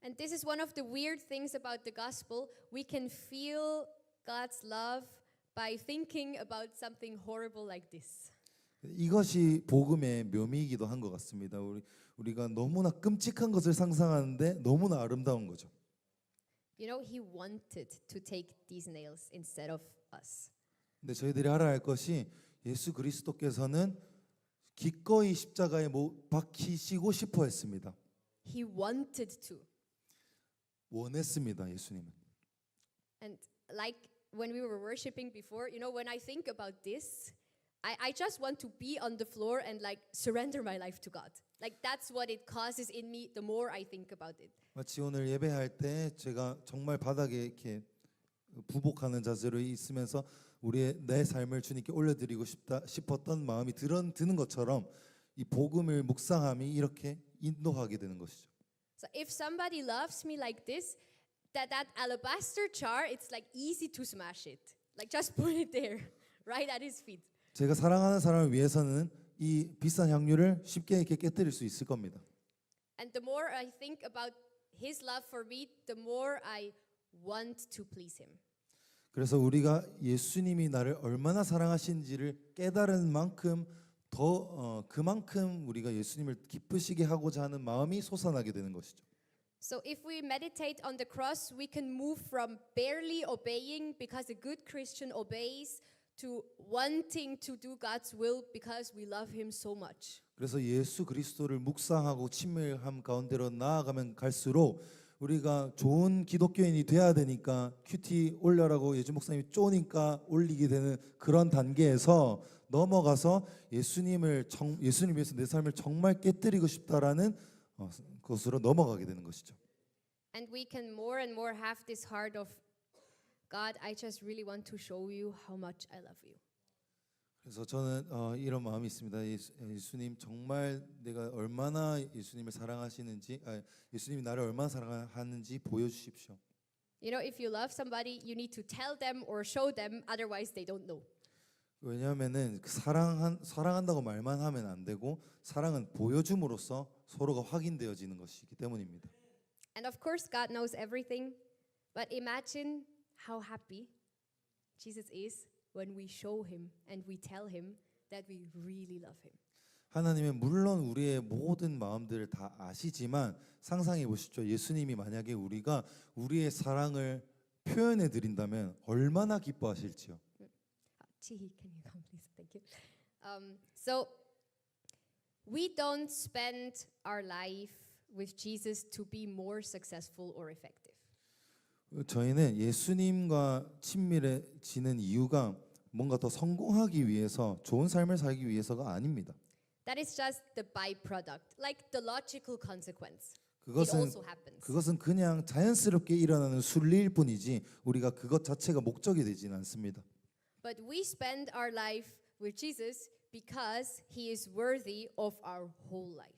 And this is one of the weird things about the gospel. We can feel God's love by thinking about something horrible like this. 이것이 복음의 묘미이기도 한 것 같습니다. 우리가 너무나 끔찍한 것을 상상하는데 너무나 아름다운 거죠. You know, he wanted to take these nails instead of us. 근데 저희들이 알아야 할 것이 예수 그리스도께서는 기꺼이 십자가에 박히시고 싶어 했습니다. He wanted to. 원했습니다, 예수님은. And like when we were worshiping before, you know, when I think about this, I just want to be on the floor and like surrender my life to God. Like that's what it causes in me the more I think about it. 마치 오늘 예배할 때 제가 정말 바닥에 이렇게 부복하는 자세로 있으면서 내 삶을 주님께 올려드리고 싶었던 마음이 드는 것처럼 이 복음을 묵상함이 이렇게 인도하게 되는 것이죠. So if somebody loves me like this, that alabaster jar, it's like easy to smash it. Like just put it there, right at his feet. 제가 사랑하는 사람을 위해서는 이 비싼 향유를 쉽게 이렇게 깨뜨릴 수 있을 겁니다. And the more I think about his love for me, the more I want to please him. 그래서 우리가 예수님이 나를 얼마나 사랑하신지를 깨달은 만큼 그만큼 우리가 예수님을 기쁘시게 하고자 하는 마음이 솟아나게 되는 것이죠. So if we meditate on the cross, we can move from barely obeying because a good Christian obeys to wanting to do God's will because we love him so much. 그래서 예수 그리스도를 묵상하고 친밀함 가운데로 나아가면 갈수록 우리가 좋은 기독교인이 돼야 되니까 큐티 올려라고 예주 목사님이 쪼니까 올리게 되는 그런 단계에서 넘어가서 예수님 위해서 내 삶을 정말 깨뜨리고 싶다라는 것으로 넘어가게 되는 것이죠. And we can more and more have this heart of God, I just really want to show you how much I love you. 그래서 저는 이런 마음이 있습니다. 예수님 정말 내가 얼마나 예수님을 사랑하시는지, 예수님이 나를 얼마나 사랑하는지 보여주십시오. You know, if you love somebody, you need to tell them or show them, otherwise they don't know. 왜냐하면은 사랑한다고 말만 하면 안 되고 사랑은 보여줌으로써 서로가 확인되어지는 것이기 때문입니다. And of course, God knows everything, but imagine how happy Jesus is when we show him and we tell him that we really love him. 하나님은 물론 우리의 모든 마음들을 다 아시지만 상상해 보십시오. 예수님이 만약에 우리가 우리의 사랑을 표현해 드린다면 얼마나 기뻐하실지요. Chihi, can you come please? Thank you. So we don't spend our life with Jesus to be more successful or effective. 저희는 예수님과 친밀해지는 이유가 뭔가 더 성공하기 위해서 좋은 삶을 살기 위해서가 아닙니다. That is just the byproduct, like the logical consequence. It 그것은 also happens. 그것은 그냥 자연스럽게 일어나는 순리일 뿐이지 우리가 그것 자체가 목적이 되지는 않습니다. But we spend our life with Jesus because he is worthy of our whole life.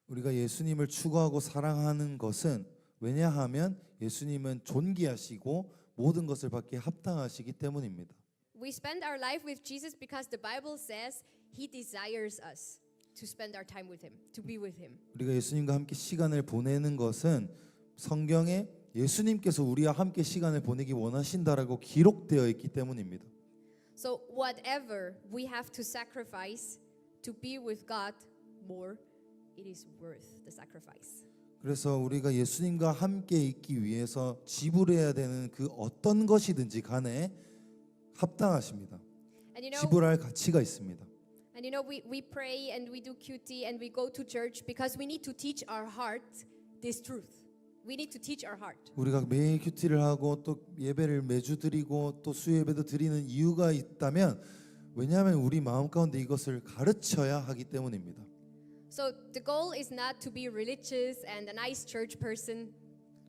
우리가 예수님을 추구하고 사랑하는 것은 왜냐하면 예수님은 존귀하시고 모든 것을 받기에 합당하시기 때문입니다. We spend our life with Jesus because the Bible says he desires us to spend our time with him, to be with him. 우리가 예수님과 함께 시간을 보내는 것은 성경에 예수님께서 우리와 함께 시간을 보내기 원하신다라고 기록되어 있기 때문입니다. So whatever we have to sacrifice to be with God more, it is worth the sacrifice. 그래서 우리가 예수님과 함께 있기 위해서 지불해야 되는 그 어떤 것이든지 간에 합당하십니다. And you know, 지불할 가치가 있습니다. and you know, we pray and we do QT and we go to church because we need to teach our heart this truth. We need to teach our heart. 우리가 매일 큐티를 하고 또 예배를 매주 드리고 또 수요예배도 드리는 이유가 있다면 왜냐하면 우리 마음 가운데 이것을 가르쳐야 하기 때문입니다. So the goal is not to be religious and a nice church person.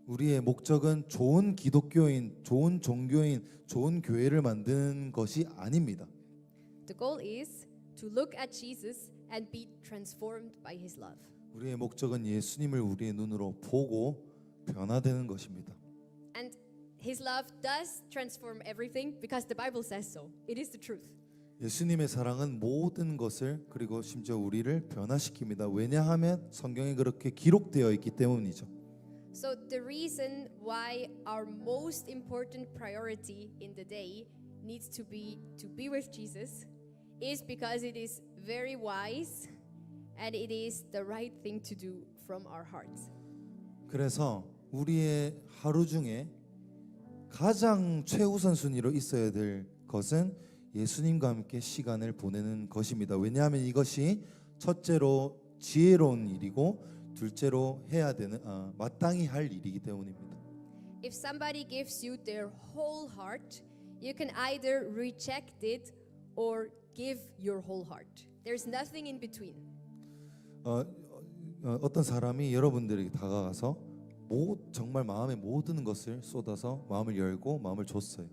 우리의 목적은 좋은 기독교인, 좋은 종교인, 좋은 교회를 만드는 것이 아닙니다. The goal is to look at Jesus and be transformed by his love. 우리의 목적은 예수님을 우리의 눈으로 보고 변화되는 것입니다. And his love does transform everything because the Bible says so. It is the truth. 예수님의 사랑은 모든 것을 그리고 심지어 우리를 변화시킵니다. 왜냐하면 성경에 그렇게 기록되어 있기 때문이죠. So the reason why our most important priority in the day needs to be with Jesus is because it is very wise and it is the right thing to do from our hearts. 그래서 우리의 하루 중에 가장 최우선 순위로 있어야 될 것은 예수님과 함께 시간을 보내는 것입니다. 왜냐하면 이것이 첫째로 지혜로운 일이고 둘째로 해야 되는 마땅히 할 일이기 때문입니다. If somebody gives you their whole heart, you can either reject it or give your whole heart. There's nothing in between. 어떤 사람이 여러분들에게 다가가서 정말 마음의 모든 것을 쏟아서 마음을 열고 마음을 줬어요.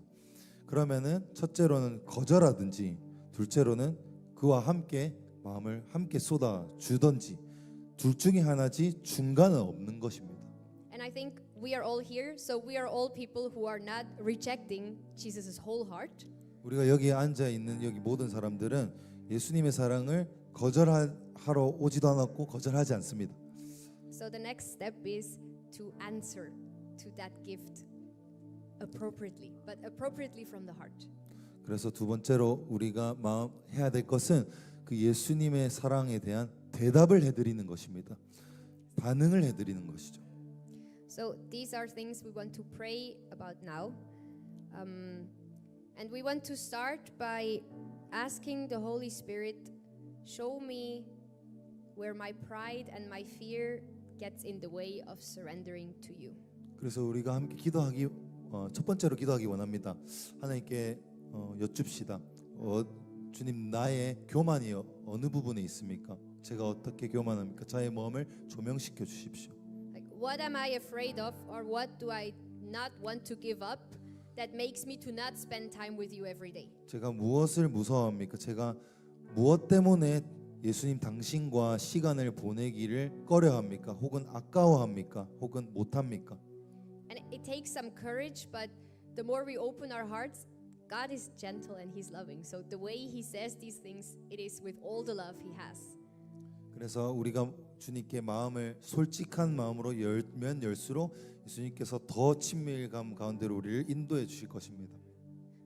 그러면은 첫째로는 거절하든지 둘째로는 그와 함께 마음을 함께 쏟아 주든지 둘 중에 하나지 중간은 없는 것입니다. And I think we are all here, so we are all people who are not rejecting Jesus' whole heart. 우리가 여기에 앉아 있는 여기 모든 사람들은 예수님의 사랑을 거절하러 오지도 않았고 거절하지 않습니다. So the next step is to answer to that gift appropriately, but appropriately from the heart. 그래서 두 번째로 우리가 해야 될 것은 그 예수님의 사랑에 대한 대답을 해드리는 것입니다. 반응을 해드리는 것이죠. So these are things we want to pray about now. And we want to start by asking the Holy Spirit, show me where my pride and my fear gets in the way of surrendering to you. 그래서 우리가 함께 기도하기 첫 번째로 기도하기 원합니다. 하나님께 여쭙시다. 주님 나의 교만이 어느 부분에 있습니까? 제가 어떻게 교만합니까? 저의 마음을 조명시켜 주십시오. Like, what am I afraid of, or what do I not want to give up that makes me to not spend time with you every day? 제가 무엇을 무서워합니까? 제가 무엇 때문에 예수님 당신과 시간을 보내기를 꺼려합니까? 혹은 아까워합니까? 혹은 못합니까? And it takes some courage, but the more we open our hearts, God is gentle and He's loving. So the way He says these things, it is with all the love He has. 그래서 우리가 주님께 마음을 솔직한 마음으로 열면 열수록 예수님께서 더 친밀감 가운데로 우리를 인도해 주실 것입니다.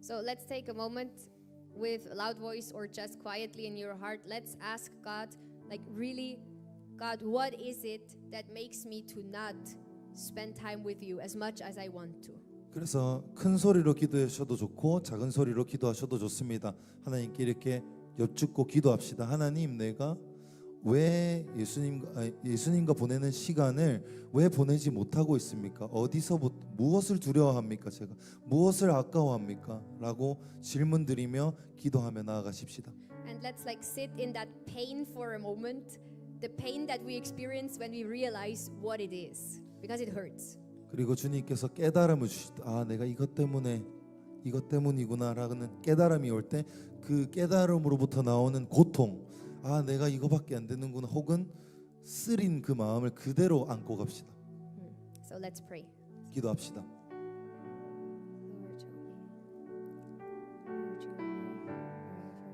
So let's take a moment with a loud voice or just quietly in your heart. Let's ask God, like really, God, what is it that makes me to not spend time with you as much as I want to? 그래서 큰 소리로 기도하셔도 좋고 작은 소리로 기도하셔도 좋습니다. 하나님께 이렇게 여쭙고 기도합시다. 하나님, 내가 왜 예수님과 보내는 시간을 왜 보내지 못하고 있습니까? 어디서 무엇을 두려워합니까? 제가 무엇을 아까워합니까? 라고 질문드리며 기도하며 나아가십시다. And let's like sit in that pain for a moment, the pain that we experience when we realize what it is, because it hurts. 그리고 주님께서 깨달음을 주시다. 아, 내가 이것 때문이구나라는 깨달음이 올 때 그 깨달음으로부터 나오는 고통, 아, 내가 이거밖에 안 되는구나, 혹은 쓰린 그 마음을 그대로 안고 갑시다. So let's pray. 기도합시다. Lord, show me. Lord, show me where I've hurt others.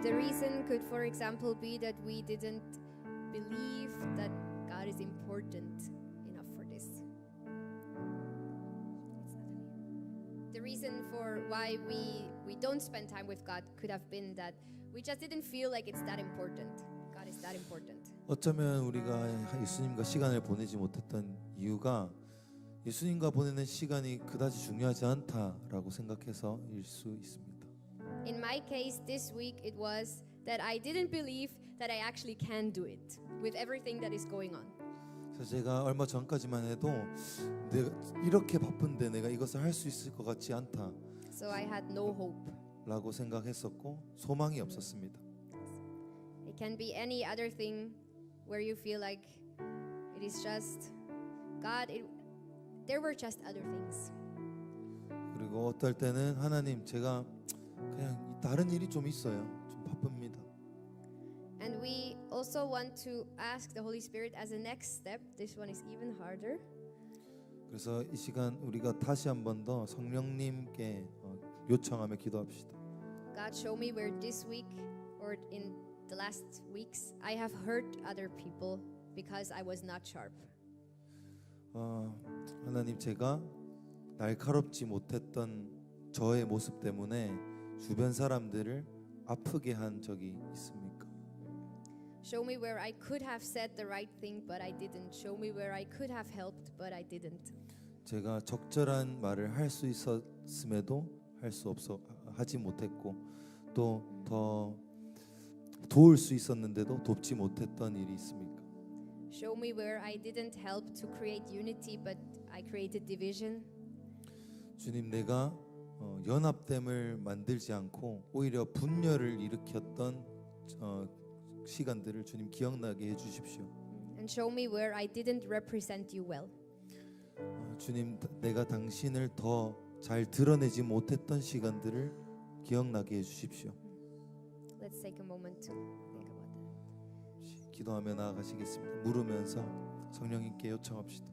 The reason could, for example, be that we didn't believe that God is important enough for this. The reason for why we don't spend time with God could have been that we just didn't feel like it's that important. God is that important. 어쩌면 우리가 예수님과 시간을 보내지 못했던 이유가 예수님과 보내는 시간이 그다지 중요하지 않다라고 생각해서일 수 있습니다. In my case this week it was that I didn't believe that I actually can do it with everything that is going on. 그래서 제가 얼마 전까지만 해도 내가 이렇게 바쁜데 내가 이것을 할 수 있을 것 같지 않다라고 So I had no hope. 생각했었고 소망이 없었습니다. It can be any other thing where you feel like it is just God, there were just other things. 그리고 어떨 때는 하나님, 제가 그냥 다른 일이 좀 있어요. 좀 바쁩니다. And we also want to ask the Holy Spirit as a next step. This one is even harder. 그래서 이 시간 우리가 다시 한 번 더 성령님께 요청하며 기도합시다. God, show me where this week or in the last weeks I have hurt other people because I was not sharp. 하나님, 제가 날카롭지 못했던 저의 모습 때문에 주변 사람들을 아프게 한 적이 있습니까? Show me where I could have said the right thing but I didn't. Show me where I could have helped but I didn't. 제가 적절한 말을 할 수 있었음에도 하지 못했고 또 도울 수 있었는데도 돕지 못했던 일이 있습니까? Show me where I didn't help to create unity, but I created division. 주님, 내가 연합됨을 만들지 않고 오히려 분열을 일으켰던 시간들을 주님 기억나게 해주십시오. And show me where I didn't represent you well. 주님, 내가 당신을 더 잘 드러내지 못했던 시간들을 기억나게 해주십시오. Let's take a moment to think about that. 기도하며 나아가시겠습니다. 물으면서 성령님께 요청합시다.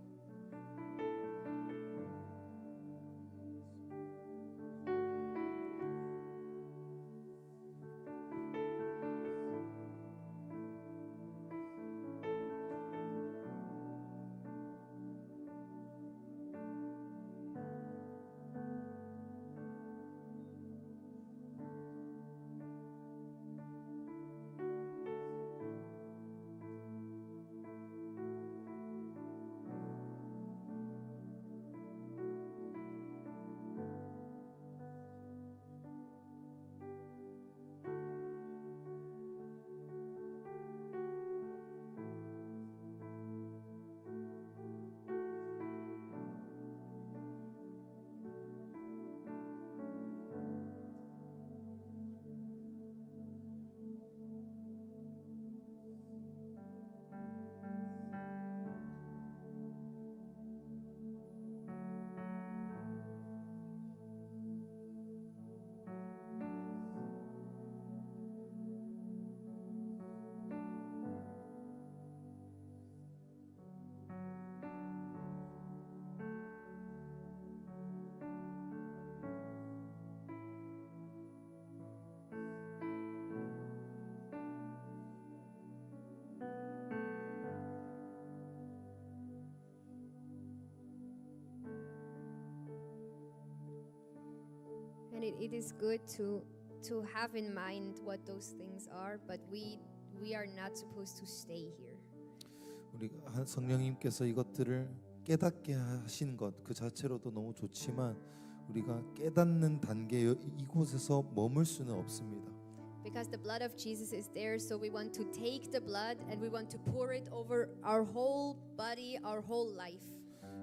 And it is good to have in mind what those things are, but we are not supposed to stay here. 우리 성령님께서 이것들을 깨닫게 하신 것 그 자체로도 너무 좋지만 우리가 깨닫는 단계 이곳에서 머물 수는 없습니다. Because the blood of Jesus is there, so we want to take the blood and we want to pour it over our whole body, our whole life.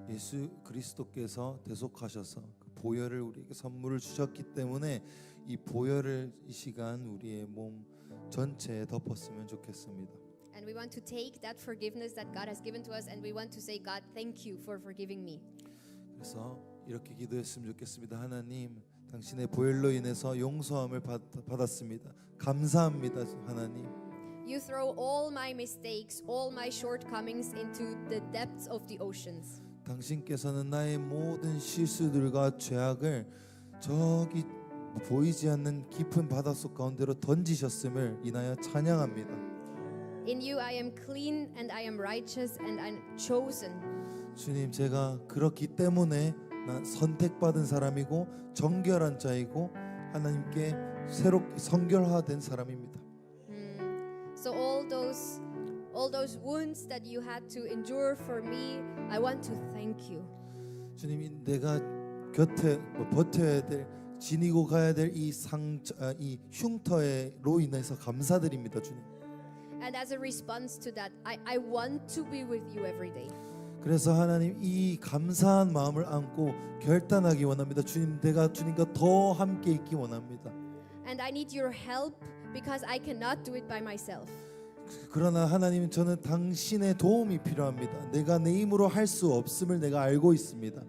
예수 그리스도께서 대속하셔서 그 보혈을 우리에게 선물을 주셨기 때문에 이 보혈을 이 시간 우리의 몸 전체에 덮었으면 좋겠습니다. And we want to take that forgiveness that God has given to us and we want to say, God, thank you for forgiving me. 그래서 이렇게 기도했으면 좋겠습니다. 하나님, 당신의 보혈로 인해서 용서함을 받았습니다. 감사합니다, 하나님. You throw all my mistakes, all my shortcomings into the depths of the oceans. 당신께서는 나의 모든 실수들과 죄악을 저기 보이지 않는 깊은 바닷속 가운데로 던지셨음을 인하여 찬양합니다. In you I am clean and I am righteous and I'm chosen. 주님, 제가 그렇기 때문에 난 선택받은 사람이고 정결한 자이고 하나님께 새롭게 성결화된 사람입니다. So all those wounds that you had to endure for me, I want to thank you. 주님이 내가 곁에 버텨야 될 지니고 가야 될 이 이 흉터로 인해서 감사드립니다, 주님. And as a response to that, I want to be with you every day. 그래서 하나님 이 감사한 마음을 안고 결단하기 원합니다. 주님, 내가 주님과 더 함께 있기 원합니다. And I need your help because I cannot do it by myself. 그러나 하나님, 저는 당신의 도움이 필요합니다. 내가 내 힘으로 할 수 없음을 내가 알고 있습니다.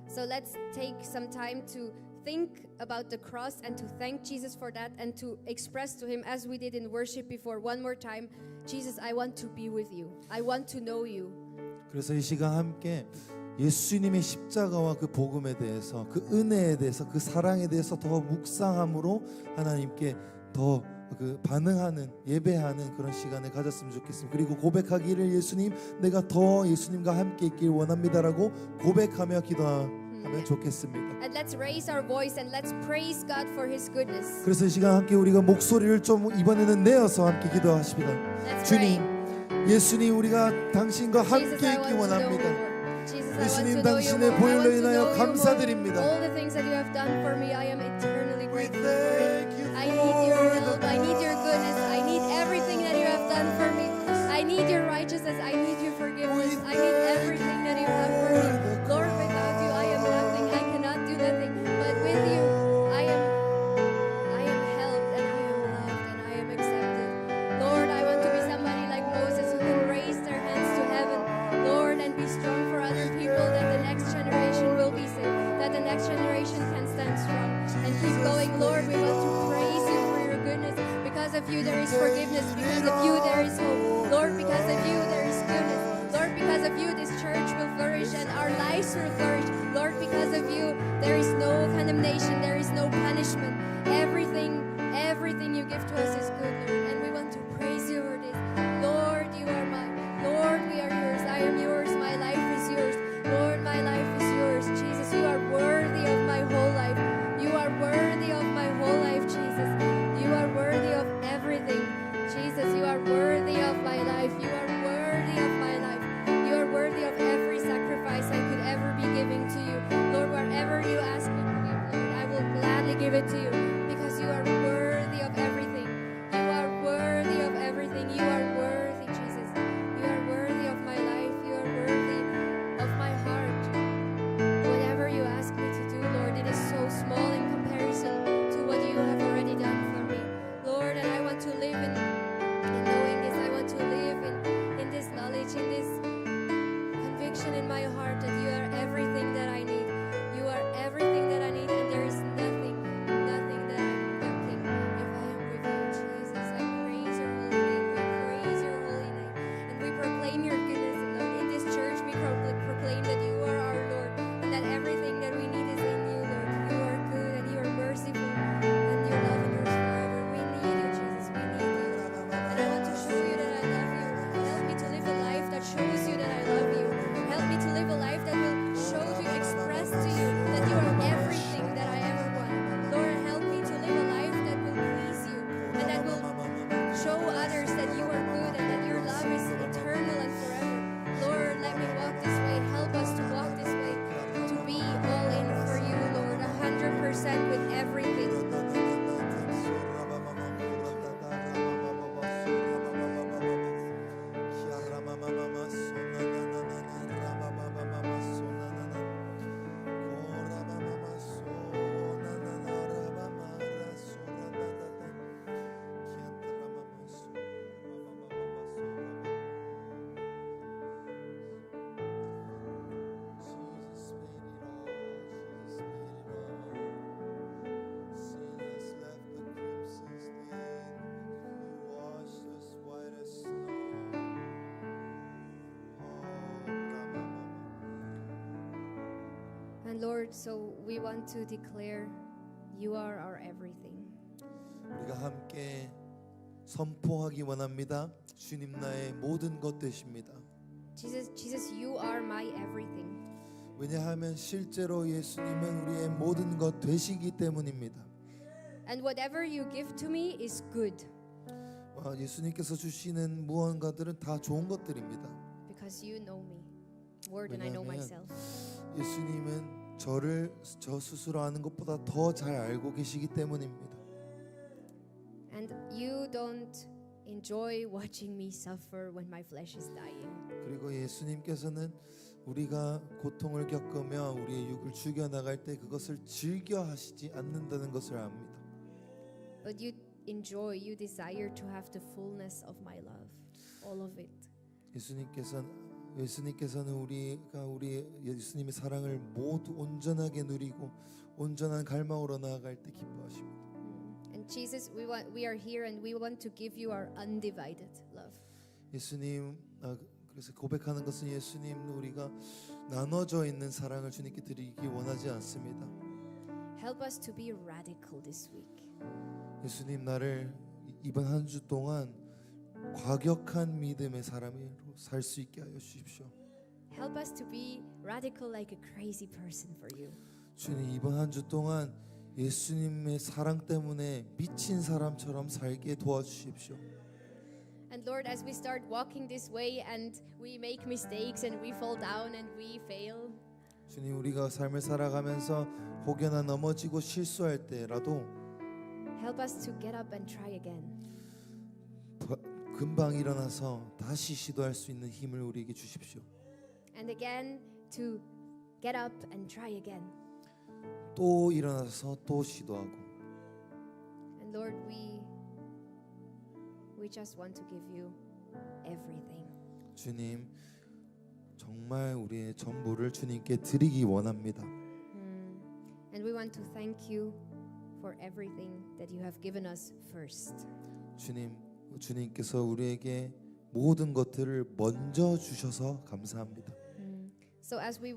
So let's take some time to think about the cross and to thank Jesus for that and to express to him as we did in worship before one more time, Jesus, I want to be with you. I want to know you. 그래서 이 시간 함께 예수님의 십자가와 그 복음에 대해서 그 은혜에 대해서 그 사랑에 대해서 더 묵상함으로 하나님께 더 그 반응하는 예배하는 그런 시간을 가졌으면 좋겠습니다. 그리고 고백하기를 예수님, 내가 더 예수님과 함께 있길 원합니다라고 고백하며 기도하면 좋겠습니다. And let's raise our voice and let's praise God for his goodness. 그래서 이 시간 함께 우리가 목소리를 좀 이번에는 내어서 함께 기도하십니다. Let's 주님, pray. 예수님, 우리가 당신과 Jesus, 함께 I 있기 want to know you 원합니다. more. Jesus, I want 예수님, to know you 당신의 more. I 보혈로 want to 인하여 know you more. 감사드립니다. All the things that you have done for me, I am eternally We grateful for it. thank you I need your for the help. I need your goodness. I need yes, because of you there is hope. Lord, because of you there is goodness. Lord, because of you this church will flourish and our lives will flourish. Lord, because of you there is no condemnation, there is no punishment. Everything you give to us is good, Lord, and we want to praise you for this. Lord, you are mine. Lord, we are yours. I am yours. My life is yours. Lord, my life is yours. Jesus, you are worthy of my whole life. You are worthy of my whole life, Jesus. You are worthy of everything. Jesus, you are worthy of my life. You are worthy of my life. You are worthy of every sacrifice I could ever be giving to you. Lord, whatever you ask me to give, Lord, I will gladly give it to you because you are worthy of everything. You are worthy of everything. You are worthy, Jesus. You are worthy of my life. You are worthy of my heart. Whatever you ask me to do, Lord, it is so small in comparison to what you have already done for me. Lord, and I want to live in knowing this. I want to live in this knowledge, in this conviction in my heart that you are everything that I need. You are everything that I need, and there is nothing that I'm lacking if I am with you, Jesus. I praise your holy name. We praise your holy name. And we proclaim your goodness, Lord. In this church, we proclaim that you are our Lord and that everything that we need is in you, Lord. You are good and you are merciful and your love endures forever. We need you, Jesus. We need you. And I want to show you that I love you. Help me to live a life that shows you that I love you. Help me to live a life that will show you, express to you that you are everything that I ever want. Lord, help me to live a life that will please you and that will show others that you are good and that your love is eternal and forever. Lord, let me walk this way. Help us to walk this way, to be all in for you, Lord, 100% with everything. And Lord, so we want to declare you are our everything. 우리가 함께 선포하기 원합니다. 주님 나의 모든 것 되십니다. Jesus, you are my everything. 왜냐하면 실제로 예수님은 우리의 모든 것 되시기 때문입니다. And whatever you give to me is good 예수님께서 주시는 무언가들은 다 좋은 것들입니다. because you know me more than I know 왜냐하면 myself. 예수님은 저 스스로 아는 것보다 더 잘 알고 계시기 때문입니다. And you don't enjoy watching me suffer when my flesh is dying. 그리고 예수님께서는 우리가 고통을 겪으며 우리의 육을 죽여 나갈 때 그것을 즐겨 하시지 않는다는 것을 압니다. But you desire to have the fullness of my love, all of it. 예수님께서는 우리가 우리 예수님의 사랑을 모두 온전하게 누리고 온전한 갈망으로 나아갈 때 기뻐하십니다. And Jesus, we are here and we want to give you our undivided love. 예수님, 그래서 고백하는 것은 예수님, 우리가 나눠져 있는 사랑을 주님께 드리기 원하지 않습니다. Help us to be radical this week. 예수님, 나를 이번 한 주 동안 과격한 믿음의 사람으로 살 수 있게 하여 주십시오. Help us to be radical like a crazy person for you. 주님, 이번 한 주 동안 예수님의 사랑 때문에 미친 사람처럼 살게 도와주십시오. And Lord, as we start walking this way and we make mistakes and we fall down and we fail, 주님, 우리가 삶을 살아가면서 혹여나 넘어지고 실수할 때라도 help us to get up and try again. 금방 일어나서 다시 시도할 수 있는 힘을 우리에게 주십시오. And again to get up and try again. 또 일어나서 또 시도하고. And Lord, we just want to give you everything. 주님, 정말 우리의 전부를 주님께 드리기 원합니다. And we want to thank you for everything that you have given us first. 주님, 주님께서 우리에게 모든 것들을 먼저 주셔서 감사합니다. So as we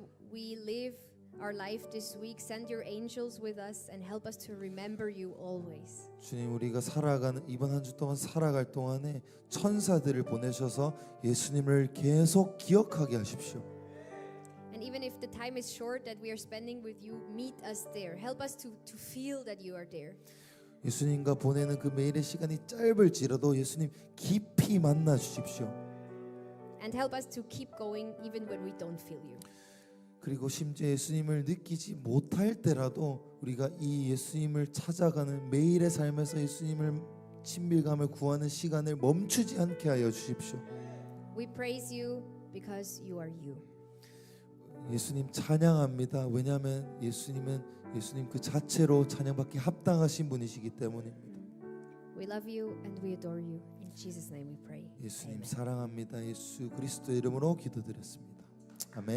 live our life this week, send your angels with us and help us to remember you always. 주님, 우리가 살아가는 이번 한 주 동안 살아갈 동안에 천사들을 보내셔서 예수님을 계속 기억하게 하십시오. And even if the time is short that we are spending with you, meet us there. Help us to feel that you are there. 예수님과 보내는 그 매일의 시간이 짧을지라도 예수님 깊이 만나 주십시오. And help us to keep going even when we don't feel you. 그리고 심지어 예수님을 느끼지 못할 때라도 우리가 이 예수님을 찾아가는 매일의 삶에서 예수님을 친밀감을 구하는 시간을 멈추지 않게 하여 주십시오. We praise you because you are you. 예수님 찬양합니다. 왜냐하면 예수님 그 자체로 찬양받기 합당하신 분이시기 때문입니다. We love you and we adore you. In Jesus' name we pray. 예수님 Amen. 사랑합니다. 예수 그리스도의 이름으로 기도드렸습니다. 아멘.